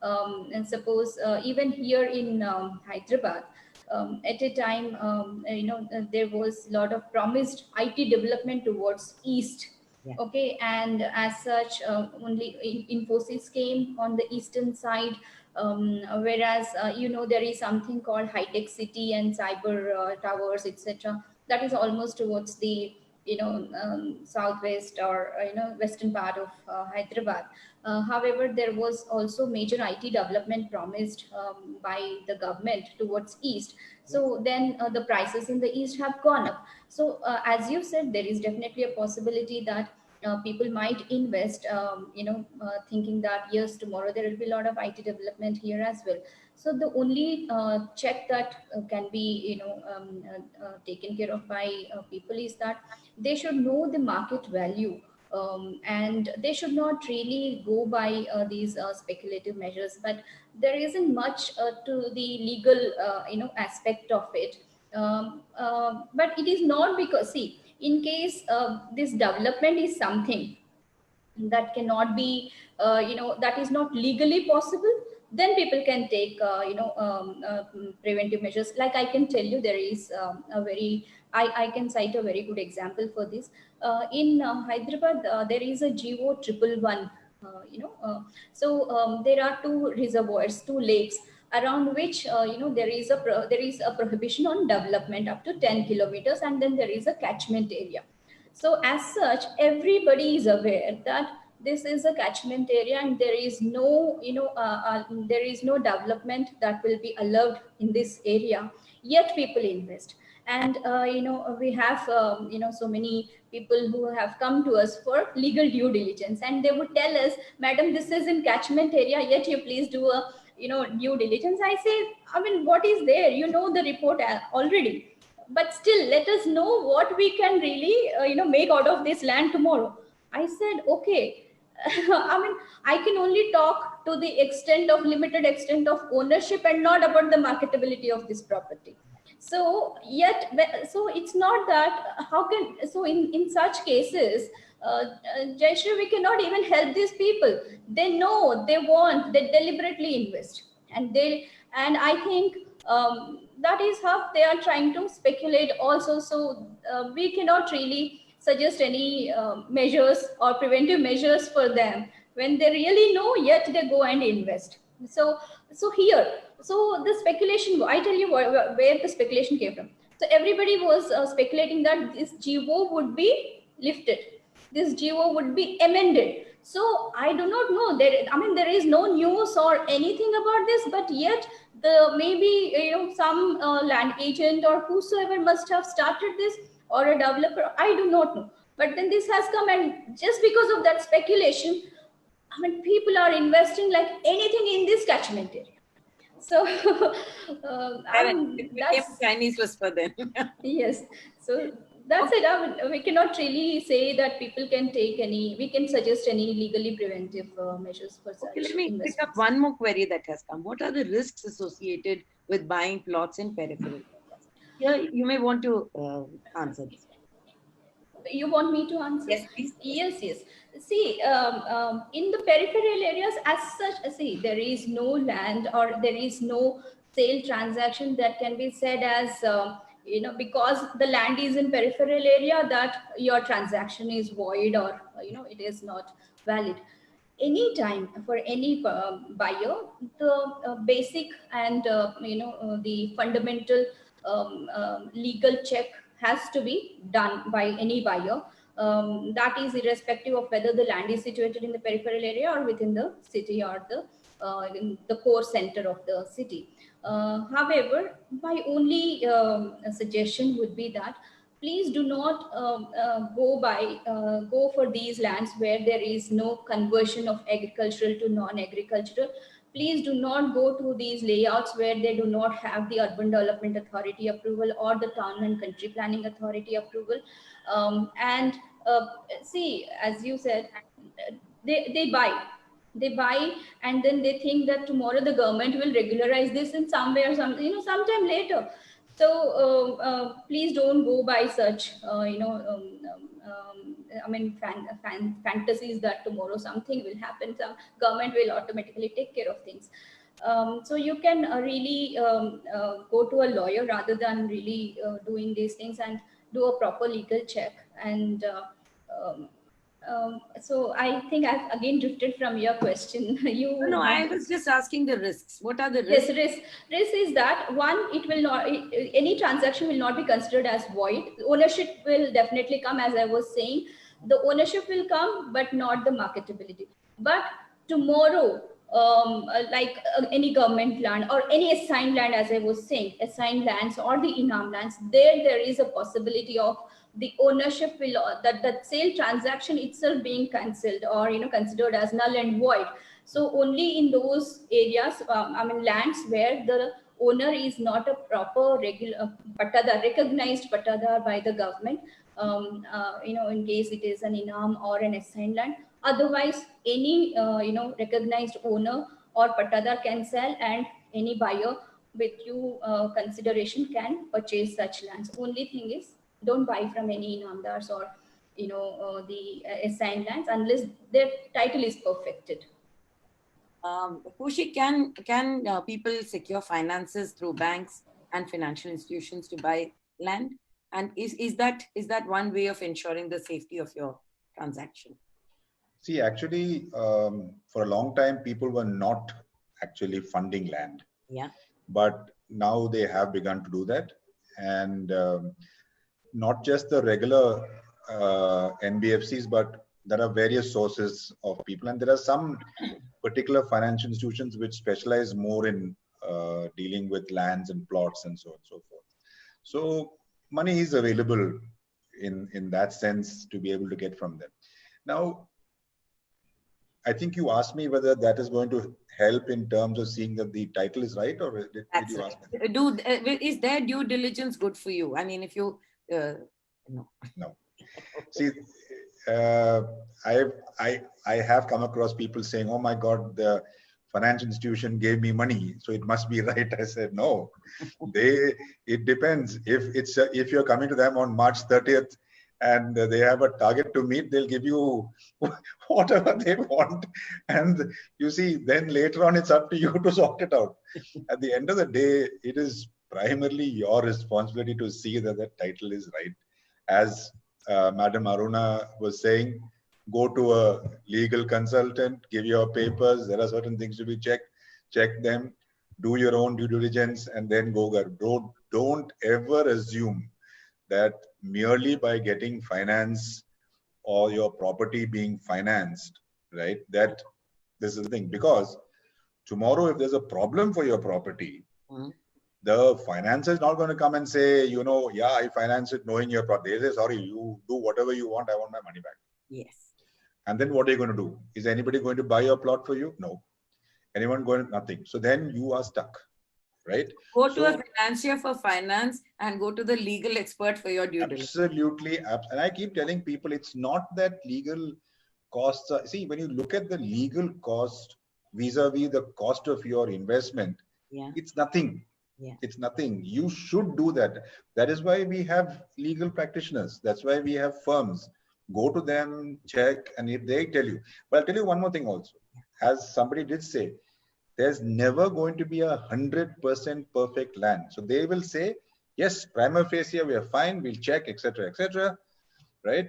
Speaker 4: And suppose even here in Hyderabad, at a time there was a lot of promised IT development towards east.
Speaker 1: Yeah.
Speaker 4: Okay, and as such, only Infosys came on the eastern side, whereas there is something called high tech city and cyber towers, etc. That is almost towards the southwest or western part of Hyderabad. However, there was also major IT development promised by the government towards east. So then the prices in the east have gone up. So as you said, there is definitely a possibility that people might invest, thinking that yes, tomorrow there will be a lot of IT development here as well. So the only check that can be, taken care of by people is that they should know the market value. And they should not really go by these speculative measures. But there isn't much to the legal, aspect of it. But it is not because, see, in case this development is something that cannot be, that is not legally possible, then people can take, preventive measures. Like I can tell you, there is I can cite a very good example for this. In Hyderabad, there is a GO 111. There are two reservoirs, two lakes, around which there is a prohibition on development up to 10 kilometers, and then there is a catchment area. So as such, everybody is aware that this is a catchment area and there is no, there is no development that will be allowed in this area. Yet people invest. And, we have, so many people who have come to us for legal due diligence, and they would tell us, madam, this is in catchment area, yet you please do a, due diligence. I say, I mean, what is there? You know the report already. But still, let us know what we can really make out of this land tomorrow. I said, okay. I mean, I can only talk to the extent of limited extent of ownership and not about the marketability of this property. So yet, so it's not that how can, so in such cases, Jayshree, we cannot even help these people. They know, they want, they deliberately invest, and I think that is how they are trying to speculate also. So we cannot really suggest any measures or preventive measures for them when they really know, yet they go and invest. So here, so the speculation, I tell you where the speculation came from. So everybody was speculating that this GO would be lifted, this GO would be amended. So I do not know, there is no news or anything about this, but yet the maybe some land agent or whosoever must have started this, or a developer, I do not know. But then this has come, and just because of that speculation, I mean, people are investing like anything in this catchment area. So
Speaker 1: It became Chinese whisper then.
Speaker 4: Yes. So that's it. I mean, we cannot really say that people can take any, we can suggest any legally preventive measures for such.
Speaker 1: Okay, let me pick up one more query that has come. What are the risks associated with buying plots in peripheral areas? Yeah, you may want to answer this.
Speaker 4: You want me to answer?
Speaker 1: Yes, please.
Speaker 4: Yes. See, in the peripheral areas as such, see, there is no land or there is no sale transaction that can be said as, because the land is in peripheral area, that your transaction is void or, it is not valid. Anytime for any buyer, the basic and, the fundamental legal check has to be done by any buyer. That is irrespective of whether the land is situated in the peripheral area or within the city or in the core center of the city. However, my only suggestion would be that please do not go for these lands where there is no conversion of agricultural to non-agricultural. Please do not go to these layouts where they do not have the Urban Development Authority approval or the Town and Country Planning Authority approval. And see, as you said, they buy and then they think that tomorrow the government will regularize this in some way or something, sometime later. So please don't go by such, fantasies that tomorrow something will happen, some government will automatically take care of things. So you can really go to a lawyer rather than really doing these things, and do a proper legal check. And so I think I've again drifted from your question.
Speaker 1: No, I was just asking the risks. What are the risks?
Speaker 4: Yes, risk is that one, it will not, any transaction will not be considered as void. Ownership will definitely come, as I was saying. The ownership will come, but not the marketability. But tomorrow, any government land or any assigned land, as I was saying, assigned lands or the Inam lands, there is a possibility of the ownership will, that sale transaction itself being cancelled or considered as null and void. So only in those areas, lands where the owner is not a proper regular patadar, recognized patadar by the government, in case it is an Inam or an assigned land. Otherwise, any recognized owner or patadar can sell, and any buyer with due consideration can purchase such lands. Only thing is, don't buy from any Inamdars or the assigned lands unless their title is perfected.
Speaker 1: Koushik, can people secure finances through banks and financial institutions to buy land? And is that one way of ensuring the safety of your transaction?
Speaker 2: See, actually, for a long time, people were not actually funding land.
Speaker 1: Yeah.
Speaker 2: But now they have begun to do that. And not just the regular NBFCs, but there are various sources of people. And there are some particular financial institutions which specialize more in dealing with lands and plots and so on and so forth. So money is available in that sense to be able to get from them. Now, I think you asked me whether that is going to help in terms of seeing that the title is right, or did you ask me?
Speaker 1: Is their due diligence good for you? I mean, if you no.
Speaker 2: See, I have come across people saying, "Oh my God, the financial institution gave me money, so it must be right." I said, "No, it depends. If you're coming to them on March 30th and they have a target to meet, they'll give you whatever they want. And you see, then later on, it's up to you to sort it out. At the end of the day, it is primarily your responsibility to see that the title is right. As Madam Aruna was saying, go to a legal consultant, give your papers. There are certain things to be checked. Check them, do your own due diligence, and then go. Don't ever assume that merely by getting finance or your property being financed, right, that this is the thing. Because tomorrow, if there's a problem for your property, the financer is not going to come and say, yeah, I financed it knowing your property. They say, sorry, you do whatever you want. I want my money back.
Speaker 1: Yes.
Speaker 2: And then what are you going to do? Is anybody going to buy your plot for you? No. Anyone going to? Nothing. So then you are stuck. Right?
Speaker 1: Go to a financier for finance and go to the legal expert for your due diligence.
Speaker 2: Absolutely. And I keep telling people, it's not that legal costs are, see, when you look at the legal cost vis-a-vis the cost of your investment, it's nothing.
Speaker 1: Yeah.
Speaker 2: It's nothing. You should do that. That is why we have legal practitioners. That's why we have firms. Go to them, check, and if they tell you. But I'll tell you one more thing also. As somebody did say, there's never going to be 100% perfect land. So they will say, yes, prima facie, we are fine, we'll check, etc., right?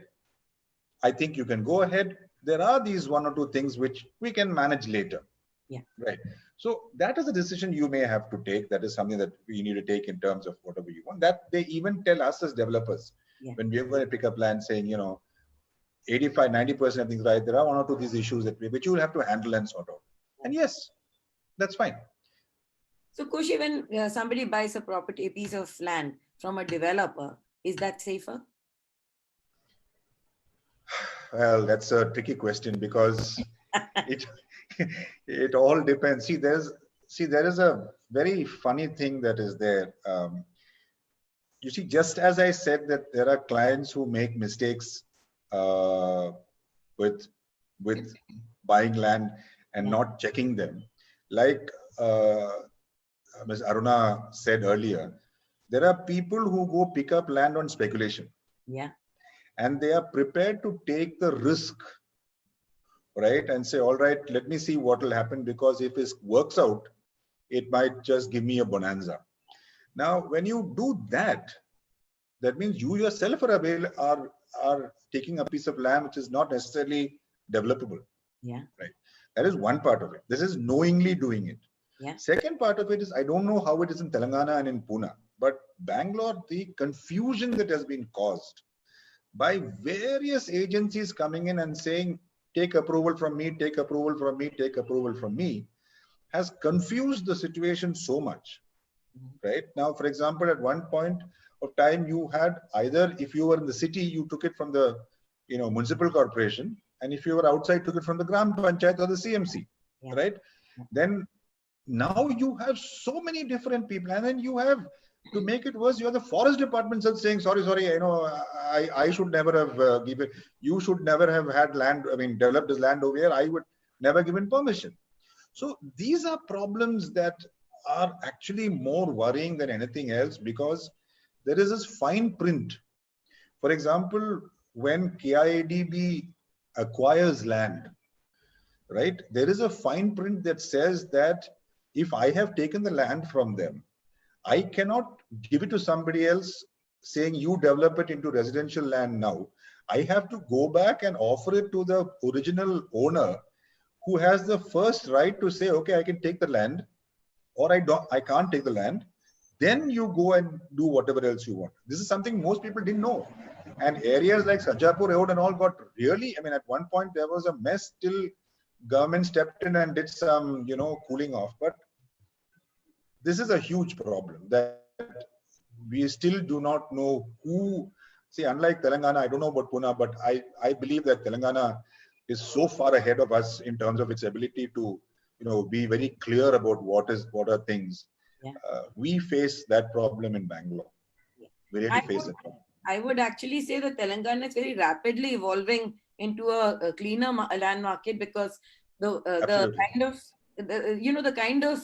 Speaker 2: I think you can go ahead. There are these one or two things which we can manage later.
Speaker 1: Yeah.
Speaker 2: Right. So that is a decision you may have to take. That is something that we need to take in terms of whatever you want. That they even tell us as developers when we are going to pick up land saying, 85, 90% of things right. There are one or two of these issues which you will have to handle and sort out. And yes, that's fine.
Speaker 1: So Khushi, when somebody buys a property, a piece of land from a developer, is that safer?
Speaker 2: Well, that's a tricky question because it it all depends. See, there is a very funny thing that is there. You see, just as I said that there are clients who make mistakes with buying land and not checking them, like Ms. Aruna said earlier, there are people who go pick up land on speculation.
Speaker 1: Yeah.
Speaker 2: And they are prepared to take the risk, right? And say, all right, let me see what will happen, because if it works out, it might just give me a bonanza. Now, when you do that, that means you yourself are taking a piece of land which is not necessarily developable.
Speaker 1: Yeah.
Speaker 2: Right. That is one part of it. This is knowingly doing it.
Speaker 1: Yeah.
Speaker 2: Second part of it is, I don't know how it is in Telangana and in Pune, but Bangalore, the confusion that has been caused by various agencies coming in and saying, take approval from me, take approval from me, take approval from me, has confused the situation so much. Right now, for example, at one point of time, you had either, if you were in the city, you took it from the municipal corporation, and if you were outside, took it from the Gram Panchayat or the CMC. Yeah. Right? Then now you have so many different people, and then you have, to make it worse, you have the forest department saying, sorry, I should never have given, you should never have had land, developed this land over here. I would never given permission. So these are problems that are actually more worrying than anything else, because there is this fine print. For example, when KIADB acquires land, right, there is a fine print that says that if I have taken the land from them, I cannot give it to somebody else saying you develop it into residential land now. I have to go back and offer it to the original owner, who has the first right to say, okay, I can take the land, or I can't take the land. Then you go and do whatever else you want. This is something most people didn't know. And areas like Sajapur Road and all got really, at one point there was a mess till government stepped in and did some, cooling off. But this is a huge problem that we still do not know who. See, unlike Telangana, I don't know about Pune, but I believe that Telangana is so far ahead of us in terms of its ability to, be very clear about what are things. Yeah. We face that problem in Bangalore. Yeah. We really face that problem.
Speaker 1: I would actually say that Telangana is very rapidly evolving into a cleaner land market, because the kind of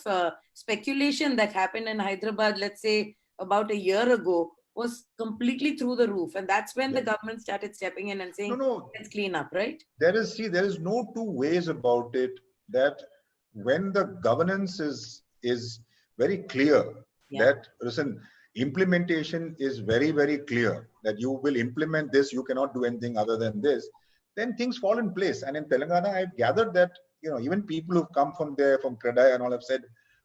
Speaker 1: speculation that happened in Hyderabad, let's say about a year ago, was completely through the roof, and that's when the government started stepping in and saying, let's clean up, right?
Speaker 2: There is no two ways about it, that when the governance is very clear, that listen, implementation is very, very clear, that you will implement this, you cannot do anything other than this, then things fall in place. And in Telangana, I've gathered that even people who've come from there, from CREDAI and all, have said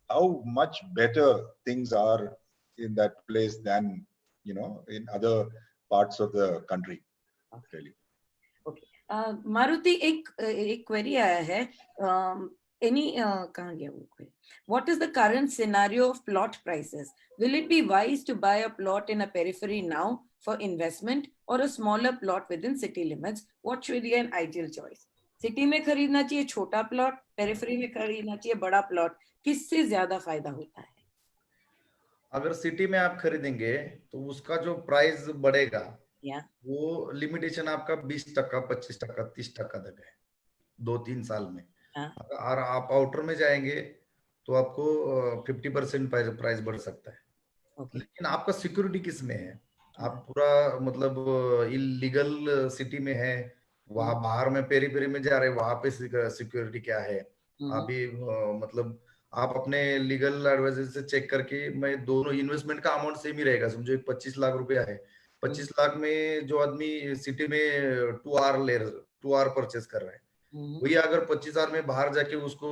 Speaker 2: how much better things are in that place than in other parts of the country. Really.
Speaker 1: Okay. Maruti, एक query आया है. What is the current scenario of plot prices? Will it be wise to buy a plot in a periphery now for investment, or a smaller plot within city limits? What should be an ideal choice? City में खरीदना चाहिए छोटा plot, periphery में खरीदना चाहिए बड़ा plot, किससे ज्यादा फायदा होता है?
Speaker 3: अगर सिटी में आप खरीदेंगे तो उसका जो प्राइस बढ़ेगा, वो लिमिटेशन आपका 20%, 25%, 30% तक है 2-3 साल में. और आप आउटर में जाएंगे तो आपको 50% प्राइस बढ़ सकता है. लेकिन आपका सिक्योरिटी किस में है? आप पूरा मतलब इलीगल सिटी में है, वहां बाहर में पेरी में जा रहे, वहां पे सिक्योरिटी क्या है? अभी मतलब आप अपने लीगल एडवाइजर से चेक करके, मैं दोनों इन्वेस्टमेंट का अमाउंट सेम ही रहेगा. समझो एक 25 लाख रुपया है, 25 लाख में जो आदमी सिटी में 2 आर परचेस कर रहा है, वही अगर 25 आर में बाहर जाके उसको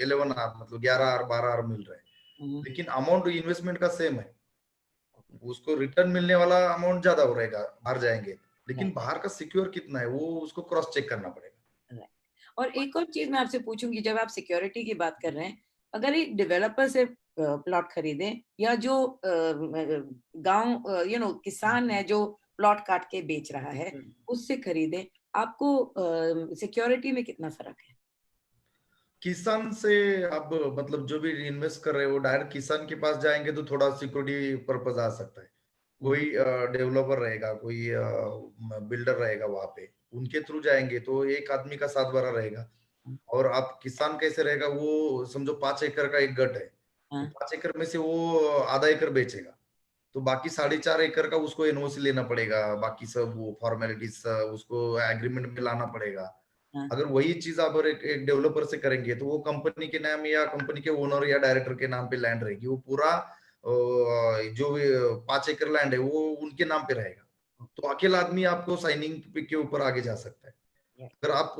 Speaker 3: 11 आर मतलब 11 आर 12 आर मिल रहा है, लेकिन अमाउंट इन्वेस्टमेंट का सेम है. उसको रिटर्न मिलने वाला अमाउंट ज्यादा हो रहेगा बाहर जाएंगे. लेकिन
Speaker 1: Right.
Speaker 3: बाहर का सिक्योर कितना है वो उसको क्रॉस चेक करना पड़ेगा।
Speaker 1: और एक और चीज मैं आपसे पूछूंगी, जब आप सिक्योरिटी की बात कर रहे हैं, अगर एक डेवलपर से प्लॉट खरीदे या जो गांव किसान है जो प्लॉट काट के बेच रहा है उससे खरीदे, आपको सिक्योरिटी में कितना फर्क है?
Speaker 3: किसान से आप मतलब जो भी इन्वेस्ट कर रहे हो डायरेक्ट किसान के पास जाएंगे तो थोड़ा सिक्योरिटी पर्पज आ सकता है। कोई डेवलपर रहेगा, कोई बिल्डर रहेगा वहां पे, उनके थ्रू जाएंगे तो एक आदमी का 7-12 रहेगा। और आप किसान कैसे रहेगा, वो समझो 5 एकड़ का एक गट है, तो 5 एकड़ में से वो आधा एकड़ बेचेगा, तो बाकी 4.5 एकड़ का उसको एनओसी लेना पड़ेगा, बाकी सब वो फॉर्मेलिटीज उसको एग्रीमेंट में लाना पड़ेगा। अगर वही चीज आप एक डेवलपर से करेंगे तो वो कंपनी के नाम या कंपनी के ओनर या डायरेक्टर के नाम पे लैंड रहेगी, वो पूरा जो 5 एकड़ लैंड है वो उनके नाम पे रहेगा, तो अकेला आदमी आपको साइनिंग के ऊपर आगे जा सकता है। अगर आप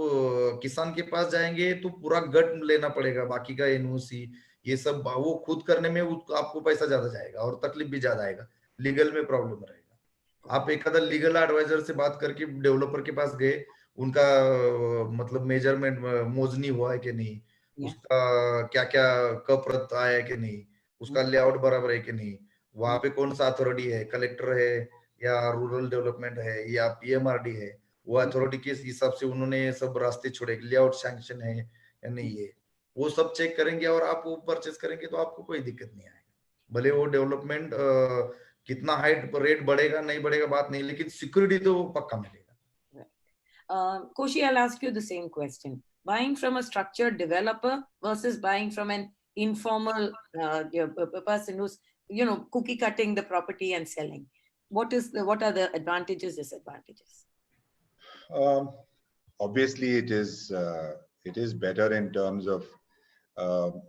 Speaker 3: किसान के पास जाएंगे तो पूरा गट लेना पड़ेगा, बाकी का एनओसी ये सब वो खुद करने में आपको पैसा ज्यादा जाएगा और तकलीफ भी ज्यादा आएगा, लीगल में प्रॉब्लम रहेगा। आप एक आधा लीगल एडवाइजर से बात करके डेवलपर के पास गए, उनका मतलब मेजरमेंट मोजनी हुआ है कि नहीं, उसका क्या क्या कप रत आया है कि नहीं, उसका लेआउट बराबर है कि नहीं, वहां पे कौन सा अथॉरिटी है, कलेक्टर है या रूरल डेवलपमेंट है या पीएमआरडी है, वो अथॉरिटी के हिसाब से उन्होंने सब रास्ते छोड़े, लेआउट सैंक्शन है या नहीं है, वो सब चेक करेंगे और आप वो परचेस करेंगे तो आपको कोई दिक्कत नहीं आएगा। भले वो डेवलपमेंट कितना हाइट रेट बढ़ेगा नहीं बढ़ेगा बात नहीं, लेकिन सिक्योरिटी तो पक्का मिलेगा।
Speaker 1: Koshi, I'll ask you the same question. Buying from a structured developer versus buying from an informal person who's, cookie cutting the property and selling. What are the advantages, disadvantages?
Speaker 2: Obviously, it is better in terms of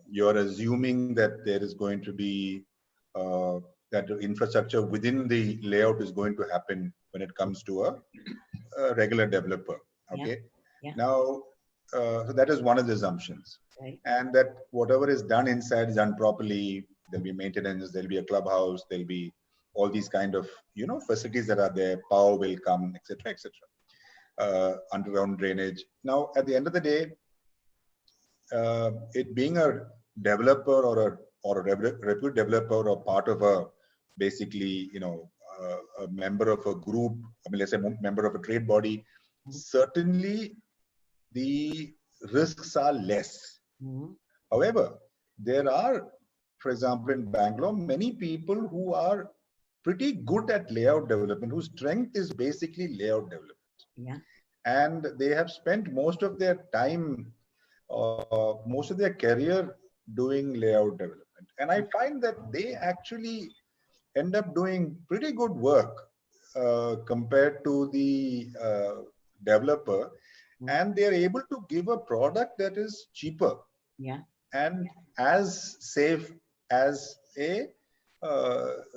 Speaker 2: you're assuming that there is going to be that infrastructure within the layout is going to happen when it comes to a regular developer. Okay.
Speaker 1: Yeah.
Speaker 2: Now, so that is one of the assumptions.
Speaker 1: Right.
Speaker 2: And that whatever is done inside is done properly. There'll be maintenance. There'll be a clubhouse. There'll be all these kind of facilities that are there. Power will come, etc., etc. Underground drainage. Now, at the end of the day, it being a developer or a reputed developer or part of a basically a member of a group, I mean, let's say a member of a trade body, certainly the risks are less. However, there are, for example, in Bangalore, many people who are pretty good at layout development, whose strength is basically layout development.
Speaker 1: Yeah.
Speaker 2: And they have spent most of their time, most of their career doing layout development. And I find that they actually end up doing pretty good work compared to the developer. And they're able to give a product that is cheaper and as safe as a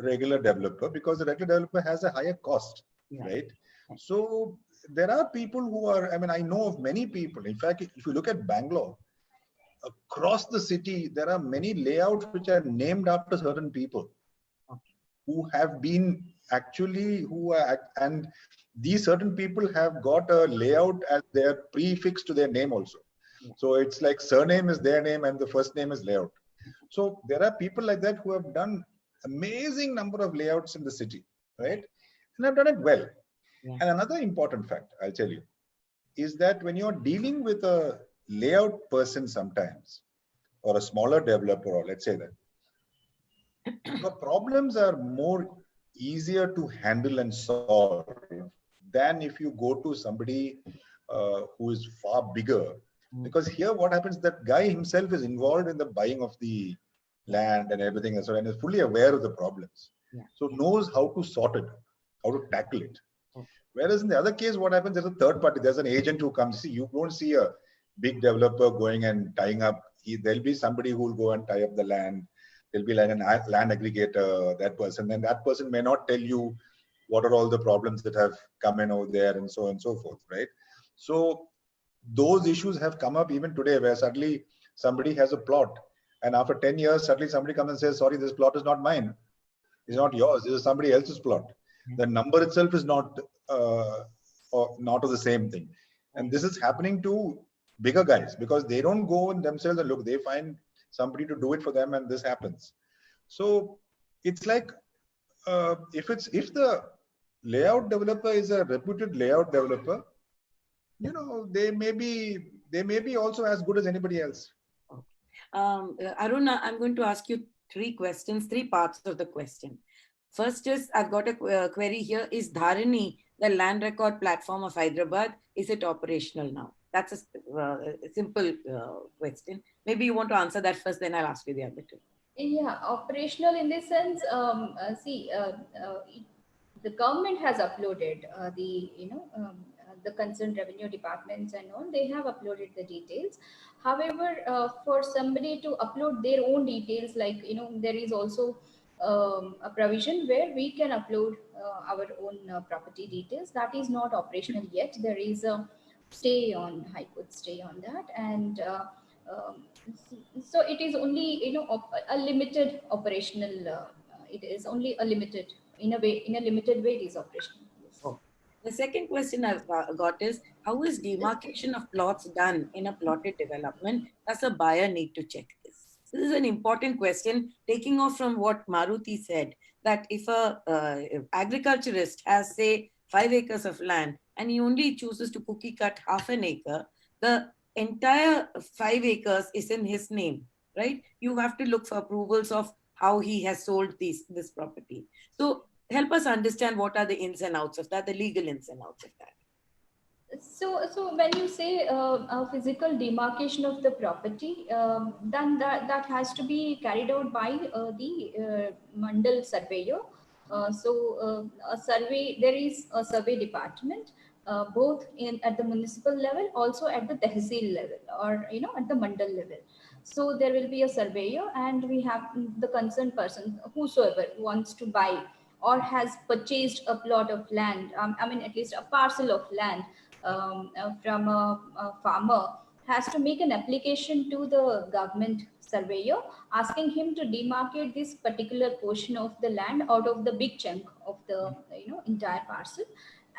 Speaker 2: regular developer, because the regular developer has a higher cost, right? So there are people who are, I mean, I know of many people. In fact, if you look at Bangalore, across the city, there are many layouts which are named after certain people who have been actually, and these certain people have got a layout as their prefix to their name also. So it's like surname is their name and the first name is layout. So there are people like that who have done amazing number of layouts in the city, right? And have done it well. And another important fact, I'll tell you, is that when you're dealing with a layout person sometimes, or a smaller developer, or let's say that, the problems are more easier to handle and solve than if you go to somebody who is far bigger. Because here what happens, that guy himself is involved in the buying of the land and everything, and is fully aware of the problems. So knows how to sort it, how to tackle it. Whereas in the other case, what happens, there's a third party, there's an agent who comes. See, you won't see a big developer going and tying up. There'll be somebody who will go and tie up the land. There'll be like a land aggregator, that person. And that person may not tell you what are all the problems that have come in over there and so on and so forth, right? So those issues have come up even today, where suddenly somebody has a plot. And after 10 years, suddenly somebody comes and says, sorry, this plot is not mine. It's not yours. This is somebody else's plot. The number itself is not or not of the same thing. And this is happening to bigger guys because they don't go in themselves and look, they find somebody to do it for them, and this happens. So it's like if the layout developer is a reputed layout developer, they may be also as good as anybody else.
Speaker 1: Aruna, I'm going to ask you three questions, three parts of the question. First is, I've got a query here. Is Dharani, the land record platform of Hyderabad, is it operational now? That's a simple question. Maybe you want to answer that first, then I'll ask you the other two.
Speaker 4: Yeah, operational in this sense, the government has uploaded the concerned revenue departments and all, they have uploaded the details. However, for somebody to upload their own details, like, there is also a provision where we can upload our own property details. That is not operational yet. There is a High Court stay on that. And um, so it is only, a limited operational, it is only a limited, in a limited way it is operational. Yes.
Speaker 1: Oh. The second question I've got is, how is demarcation of plots done in a plotted development? Does a buyer need to check this? This is an important question, taking off from what Maruti said, that if a agriculturist has, say, 5 acres of land and he only chooses to cookie cut half an acre, the entire 5 acres is in his name, right? You have to look for approvals of how he has sold this property. So help us understand what are the ins and outs of that, the legal ins and outs of that.
Speaker 4: So when you say a physical demarcation of the property, then that has to be carried out by the mandal surveyor. There is a survey department, both at the municipal level, also at the tehsil level, or at the mandal level. So there will be a surveyor, and we have the concerned person, whosoever wants to buy or has purchased a plot of land, at least a parcel of land from a farmer, has to make an application to the government surveyor asking him to demarcate this particular portion of the land out of the big chunk of the entire parcel,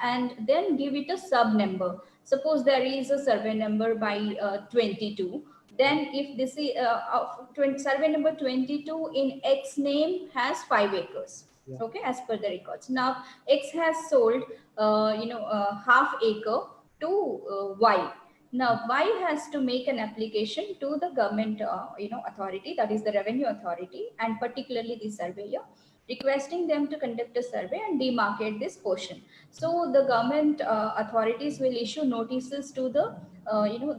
Speaker 4: and then give it a sub number. Suppose there is a survey number by 22. Then if this is survey number 22 in X name has 5 acres. Yeah. Okay, as per the records. Now X has sold half acre to Y. Now Y has to make an application to the government authority, that is the revenue authority, and particularly the surveyor, requesting them to conduct a survey and demarcate this portion. So the government authorities will issue notices to the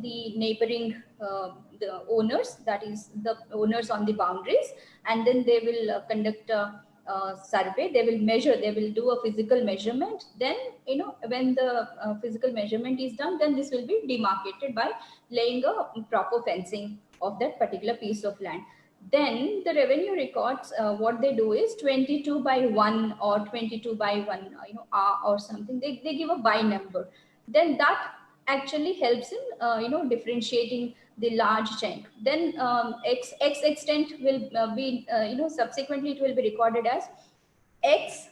Speaker 4: the neighboring the owners, that is the owners on the boundaries, and then they will conduct a survey. They will measure, they will do a physical measurement. Then when the physical measurement is done, then this will be demarcated by laying a proper fencing of that particular piece of land. Then the revenue records, what they do is 22 by 1 or 22 by 1 R or something, they give a by number. Then that actually helps in differentiating the large chunk. Then x extent will be subsequently it will be recorded as X.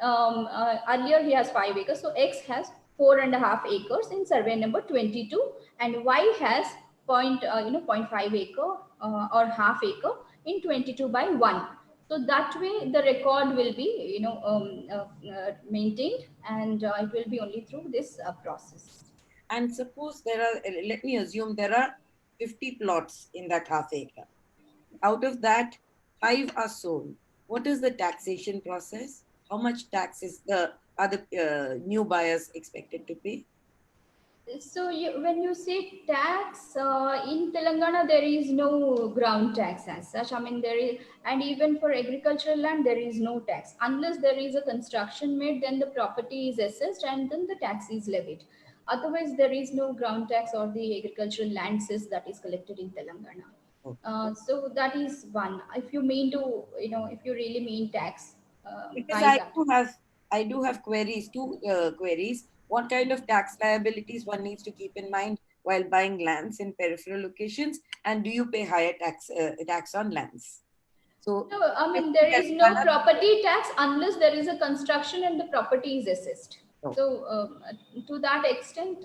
Speaker 4: Earlier he has 5 acres, so X has 4.5 acres in survey number 22, and Y has 0.5 acre or half acre in 22 by 1. So that way the record will be maintained, and it will be only through this process.
Speaker 1: And suppose there are, let me assume there are 50 plots in that half acre. Out of that, 5 are sold. What is the taxation process? How much tax is are the new buyers expected to pay?
Speaker 4: So when you say tax, in Telangana, there is no ground tax as such. There is, and even for agricultural land, there is no tax. Unless there is a construction made, then the property is assessed and then the tax is levied. Otherwise, there is no ground tax or the agricultural land cess that is collected in Telangana. Okay. So that is one. If you mean to, if you really mean tax.
Speaker 1: Because I do have queries, two queries. What kind of tax liabilities one needs to keep in mind while buying lands in peripheral locations, and do you pay higher tax on lands? So,
Speaker 4: No, I mean, there is no property tax unless there is a construction and the property is assessed.
Speaker 1: Oh.
Speaker 4: So, to that extent,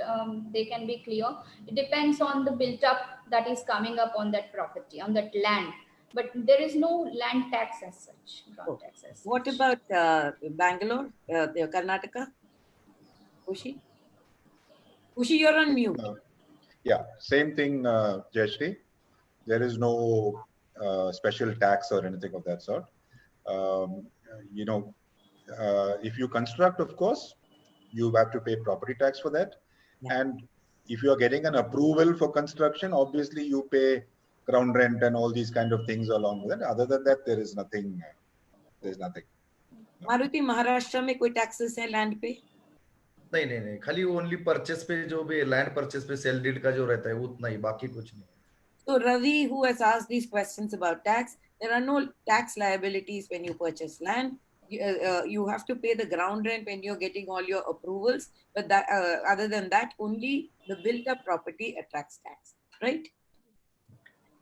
Speaker 4: they can be clear. It depends on the built up that is coming up on that property, on that land. But there is no land tax as such, ground tax as such.
Speaker 1: what about Bangalore, Karnataka? Ushi? Ushi, you're on mute.
Speaker 2: Yeah, same thing, Jayashree. There is no special tax or anything of that sort. You know, if you construct, of course, you have to pay property tax for that.
Speaker 1: Yeah.
Speaker 2: And if you are getting an approval for construction, obviously you pay ground rent and all these kind of things along with it. Other than that, there is nothing. There's nothing.
Speaker 1: Maruti, Maharashtra में कोई taxes है land पे?
Speaker 3: नहीं, खाली only purchase पे, जो भी land purchase पे सेल डीड का जो रहता है उतना ही, बाकी कुछ नहीं.
Speaker 1: So Ravi, who has asked these questions about tax, there are no tax liabilities when you purchase land. You have to pay the ground rent when you're getting all your approvals, but that other than that, only the built-up property attracts tax, right?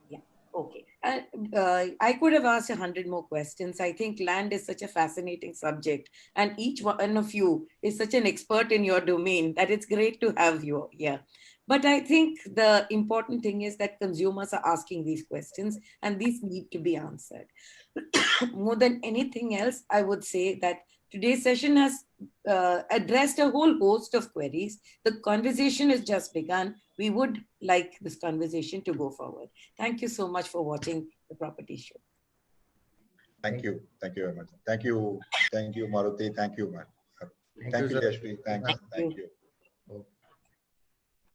Speaker 1: Yeah. Okay. I could have asked 100 more questions. I think land is such a fascinating subject, and each one of you is such an expert in your domain that it's great to have you here. But I think the important thing is that consumers are asking these questions and these need to be answered. More than anything else, I would say that today's session has addressed a whole host of queries. The conversation has just begun. We would like this conversation to go forward. Thank you so much for watching the Property Show.
Speaker 2: Thank you. Thank you very much. Thank you. Thank you, Maruti. Thank you, man. Thank you, Jayashree. Thanks. Thank you.